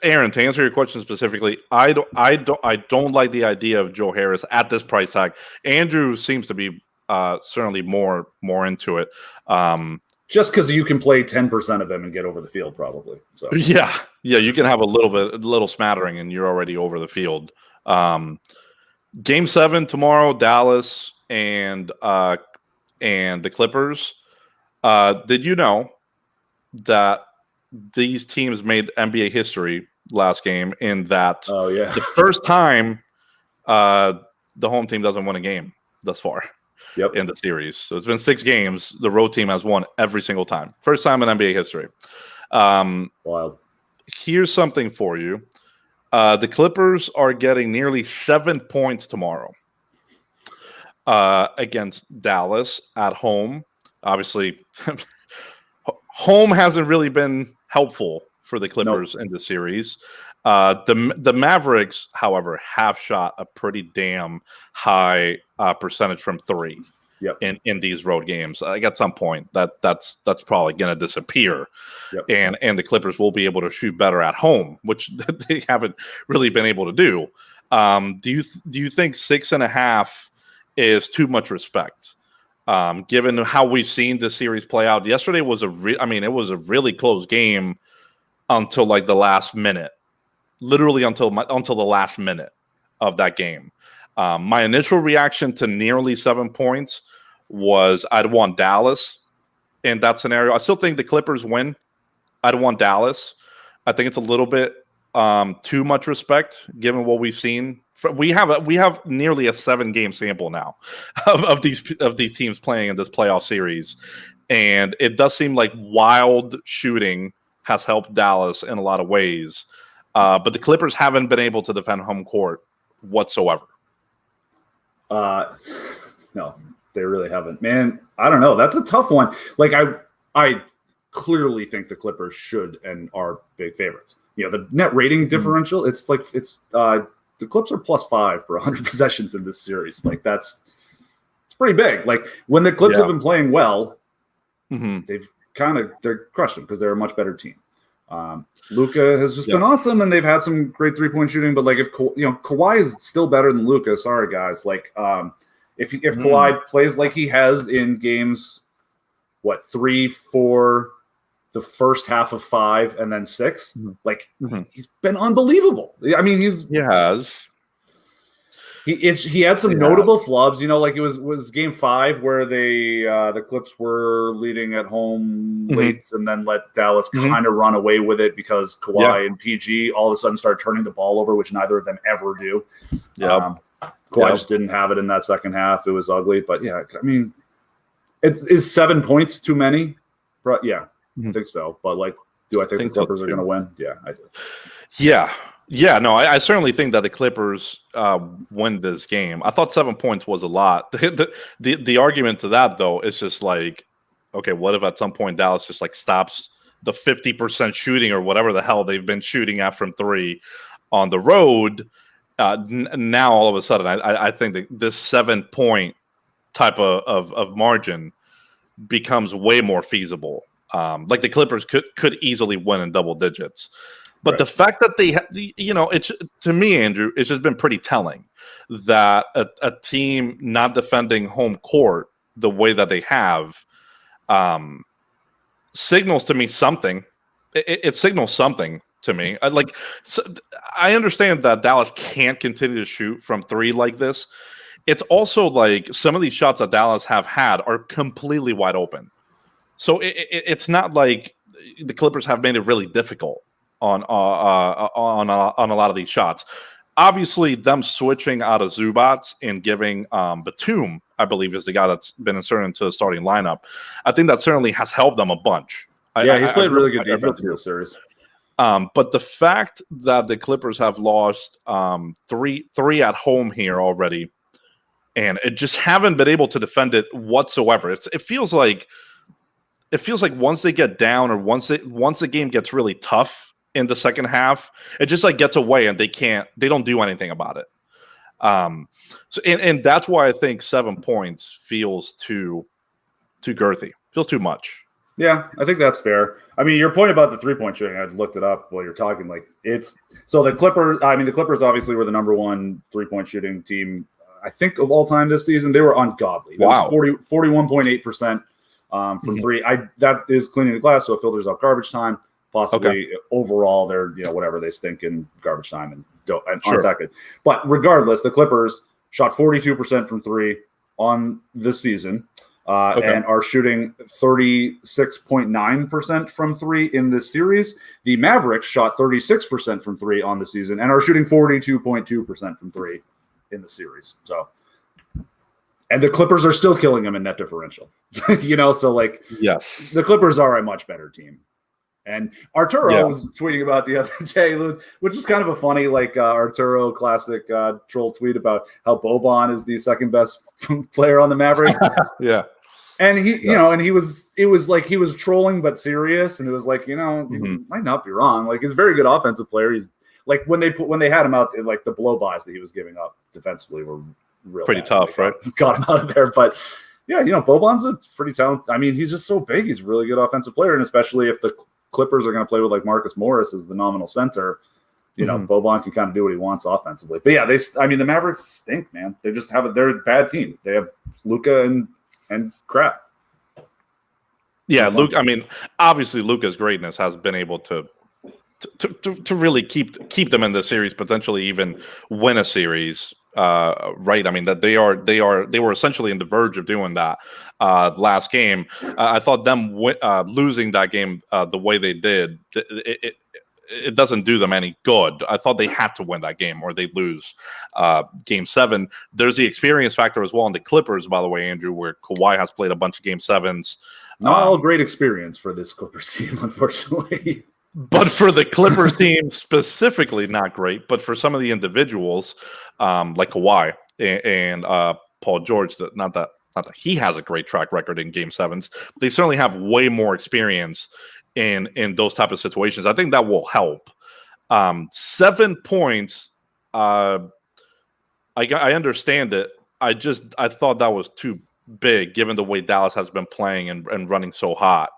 Aaron, to answer your question specifically, I don't like the idea of Joe Harris at this price tag. Andrew seems to be certainly more into it. Just because you can play 10% of them and get over the field, probably. So yeah, you can have a little smattering, and you're already over the field. Game 7 tomorrow, Dallas and the Clippers. Did you know that these teams made NBA history last game in that it's the first time the home team doesn't win a game thus far in the series? So it's been 6 games. The road team has won every single time. First time in NBA history. Wild. Here's something for you. The Clippers are getting nearly 7 points tomorrow against Dallas at home. Obviously, home hasn't really been helpful for the Clippers in the series. The Mavericks, however, have shot a pretty damn high percentage from 3 in these road games. Like at some point, that's probably going to disappear, and the Clippers will be able to shoot better at home, which they haven't really been able to do. Do you think 6.5 is too much respect? Given how we've seen this series play out, yesterday was it was a really close game until like the last minute, literally until the last minute of that game. My initial reaction to nearly 7 points was I'd want Dallas in that scenario. I still think the Clippers win. I'd want Dallas. I think it's a little bit too much respect given what we've seen. We have nearly a 7-game sample now of these teams playing in this playoff series, and it does seem like wild shooting has helped Dallas in a lot of ways, but the Clippers haven't been able to defend home court whatsoever. No, they really haven't. Man, I don't know. That's a tough one. Like I clearly think the Clippers should and are big favorites. The net rating differential, it's the Clips are +5 for 100 possessions in this series. Like it's pretty big. Like when the Clips have been playing well, they're crushed them because they're a much better team. Luka has just been awesome, and they've had some great 3-point shooting. But like if Kawhi is still better than Luka, sorry guys. Like if Kawhi plays like he has in games, 3, 4. The first half of 5 and then 6, he's been unbelievable. I mean, he had some notable flubs. Like it was game 5 where the Clips were leading at home late and then let Dallas kind of run away with it because Kawhi and PG all of a sudden started turning the ball over, which neither of them ever do. Kawhi just didn't have it in that second half. It was ugly, but I mean, is 7 points too many? Yeah. I think so, but do I think the Clippers are going to win? Yeah, I do. Yeah. No, I certainly think that the Clippers win this game. I thought 7 points was a lot. The argument to that though is just like, okay, what if at some point Dallas just stops the 50% shooting or whatever the hell they've been shooting at from 3 on the road? Now all of a sudden, I think that this 7-point type of margin becomes way more feasible. The Clippers could easily win in double digits, but the fact that it's to me, Andrew, it's just been pretty telling that a team not defending home court the way that they have signals to me something. It signals something to me. I understand that Dallas can't continue to shoot from 3 like this. It's also some of these shots that Dallas have had are completely wide open. So it's not like the Clippers have made it really difficult on a lot of these shots. Obviously, them switching out of Zubac and giving Batum, I believe, is the guy that's been inserted into the starting lineup. I think that certainly has helped them a bunch. He's played really good defense in this series. But the fact that the Clippers have lost 3 at home here already, and it just haven't been able to defend it whatsoever. It feels like once they get down or once the game gets really tough in the second half, it just gets away and they don't do anything about it. And that's why I think 7 points feels too girthy, feels too much. Yeah, I think that's fair. I mean, your point about the 3-point shooting, I looked it up while you're talking. The Clippers. I mean, the Clippers obviously were the number 1 3-point shooting team, I think, of all time this season. They were ungodly. Wow, 41.8%. From 3, that is cleaning the glass, so it filters out garbage time. Possibly overall, they're whatever, they stink in garbage time and aren't that good. But regardless, the Clippers shot 42% from 3 on this season, and are shooting 36.9% from 3 in this series. The Mavericks shot 36% from 3 on the season and are shooting 42.2% from 3 in the series. So. And the Clippers are still killing them in net differential, so yes, the Clippers are a much better team. And Arturo was tweeting about the other day, which is kind of a funny, Arturo classic troll tweet about how Boban is the second best player on the Mavericks. Yeah. And and he was trolling, but serious. And it was you might not be wrong. He's a very good offensive player. He's when they had him out, the blow-bys that he was giving up defensively were real pretty tough, right? Got him out of there. But Boban's a pretty talented. I mean, he's just so big. He's a really good offensive player. And especially if the Clippers are going to play with Marcus Morris as the nominal center, Boban can kind of do what he wants offensively. But the Mavericks stink, man. They're a bad team. They have Luka and crap. Yeah, Luke. I mean, obviously Luka's greatness has been able to really keep them in the series, potentially even win a series. Right. I mean, that they were essentially in the verge of doing that last game. I thought them losing that game the way they did, it doesn't do them any good. I thought they had to win that game or they'd lose Game 7. There's the experience factor as well in the Clippers, by the way, Andrew, where Kawhi has played a bunch of Game 7s. Not all great experience for this Clippers team, unfortunately. But for the Clippers team specifically, not great. But for some of the individuals, like Kawhi and Paul George, not that he has a great track record in Game 7s, but they certainly have way more experience in those type of situations. I think that will help. 7 points. I understand it. I thought that was too big given the way Dallas has been playing and running so hot.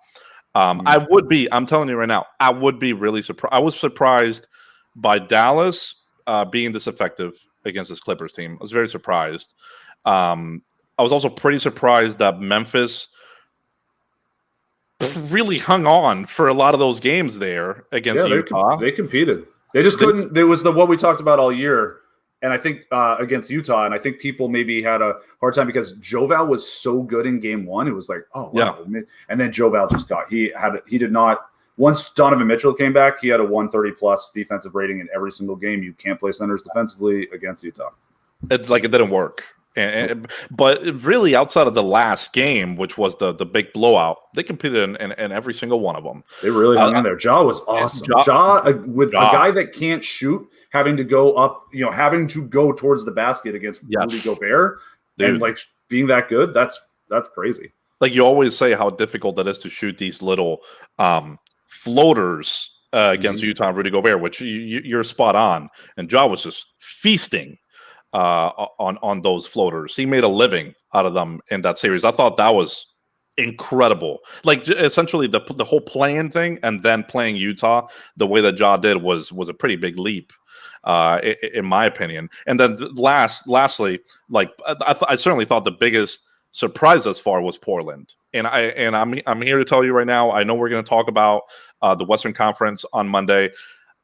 I'm telling you right now, I would be really surprised. I was surprised by Dallas being this effective against this Clippers team. I was very surprised. I was also pretty surprised that Memphis really hung on for a lot of those games there against Utah. They competed. They just couldn't. There was what we talked about all year. And I think against Utah, and I think people maybe had a hard time because Joval was so good in Game 1. It was like, oh, wow. Yeah. And then Joval he did not. Once Donovan Mitchell came back, he had a 130-plus defensive rating in every single game. You can't play centers defensively against Utah. It didn't work. But really, outside of the last game, which was the big blowout, they competed in every single one of them. They really hung in there. Ja was awesome. A guy that can't shoot, having to go up, having to go towards the basket against Rudy Gobert, and like being that good, that's crazy. Like you always say, how difficult it is to shoot these little floaters against Utah and Rudy Gobert, which you're spot on. And Ja was just feasting on those floaters. He made a living out of them in that series. I thought that was incredible. Like essentially the whole playing thing and then playing Utah the way that Ja did was a pretty big leap in my opinion. And then lastly, like I certainly thought the biggest surprise thus far was Portland. And I'm here to tell you right now, I know we're going to talk about the Western Conference on Monday.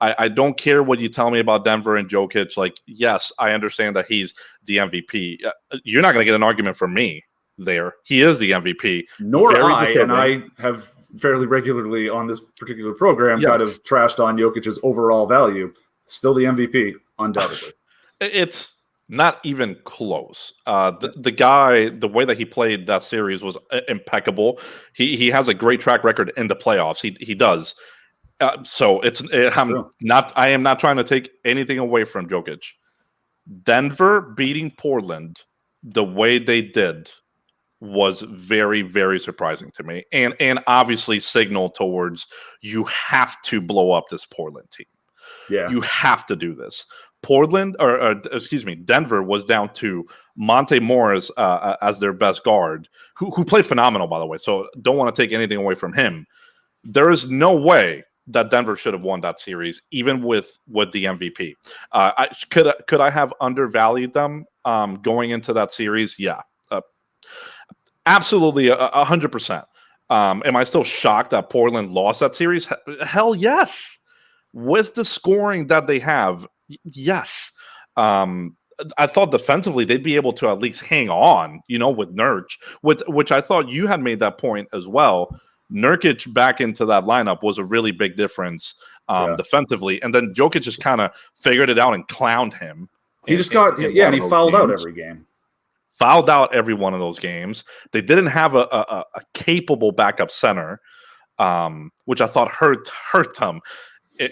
I don't care what you tell me about Denver and Jokic. Like, yes, I understand that he's the MVP. You're not going to get an argument from me there. He is the MVP. Nor I, and I have fairly regularly on this particular program kind of trashed on Jokic's overall value. Still the MVP, undoubtedly. It's not even close. The guy, the way that he played that series was impeccable. He has a great track record in the playoffs. He does. So I am not trying to take anything away from Jokic. Denver beating Portland the way they did was very, very surprising to me, and obviously signal towards you have to blow up this Portland team. Yeah, you have to do this. Denver was down to Monte Morris as their best guard, who played phenomenal, by the way. So don't want to take anything away from him. There is no way that Denver should have won that series, even with the MVP. Could I have undervalued them going into that series? Yeah, absolutely, 100%. Am I still shocked that Portland lost that series? Hell yes. With the scoring that they have, yes. I thought defensively they'd be able to at least hang on, with Nurkic, which I thought you had made that point as well. Nurkic back into that lineup was a really big difference defensively. And then Jokic just kind of figured it out and clowned him. He just got, and he fouled out every game. Fouled out every one of those games. They didn't have a capable backup center, which I thought hurt them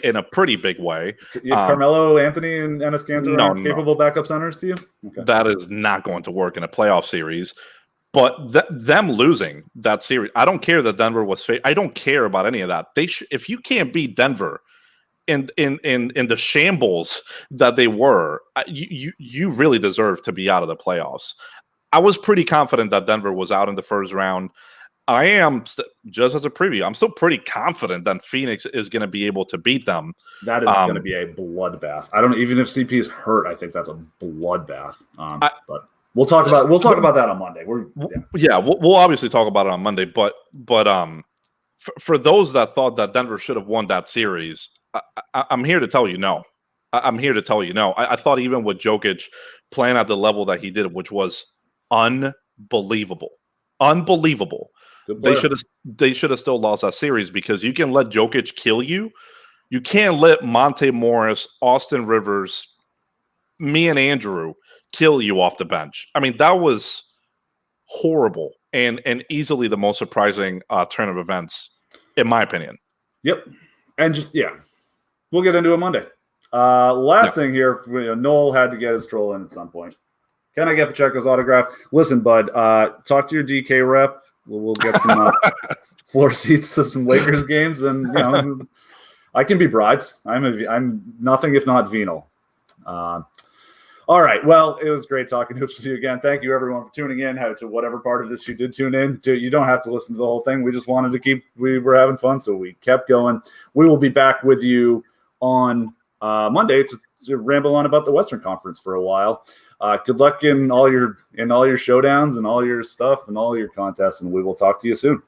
in a pretty big way. Carmelo Anthony and Enes Kanter aren't capable backup centers to you? Okay. That is not going to work in a playoff series. But them losing that series, I don't care that Denver was I don't care about any of that. If you can't beat Denver in the shambles that they were, you really deserve to be out of the playoffs. I was pretty confident that Denver was out in the first round. I am, just as a preview, I'm still pretty confident that Phoenix is going to be able to beat them. That is going to be a bloodbath. Even if CP is hurt, I think that's a bloodbath. But we'll talk about that on Monday. We'll obviously talk about it on Monday. But for those that thought that Denver should have won that series, I'm here to tell you no. I'm here to tell you no. I thought even with Jokic playing at the level that he did, which was unbelievable. They should have still lost that series because you can let Jokic kill you You can't let Monte Morris, Austin Rivers, me and Andrew kill you off the bench. I mean, that was horrible and easily the most surprising turn of events, in my opinion. Yep. And just, we'll get into it Monday. Last thing here, Noel had to get his troll in at some point. Can I get Pacheco's autograph? Listen, bud, talk to your DK rep. We'll get some floor seats to some Lakers games, and I can be bribed. I'm nothing if not venal. All right. Well, it was great talking hoops with you again. Thank you, everyone, for tuning in. To whatever part of this you did tune in to. You don't have to listen to the whole thing. We just wanted to we were having fun, so we kept going. We will be back with you on Monday to ramble on about the Western Conference for a while. Good luck in all your showdowns and all your stuff and all your contests, and we will talk to you soon.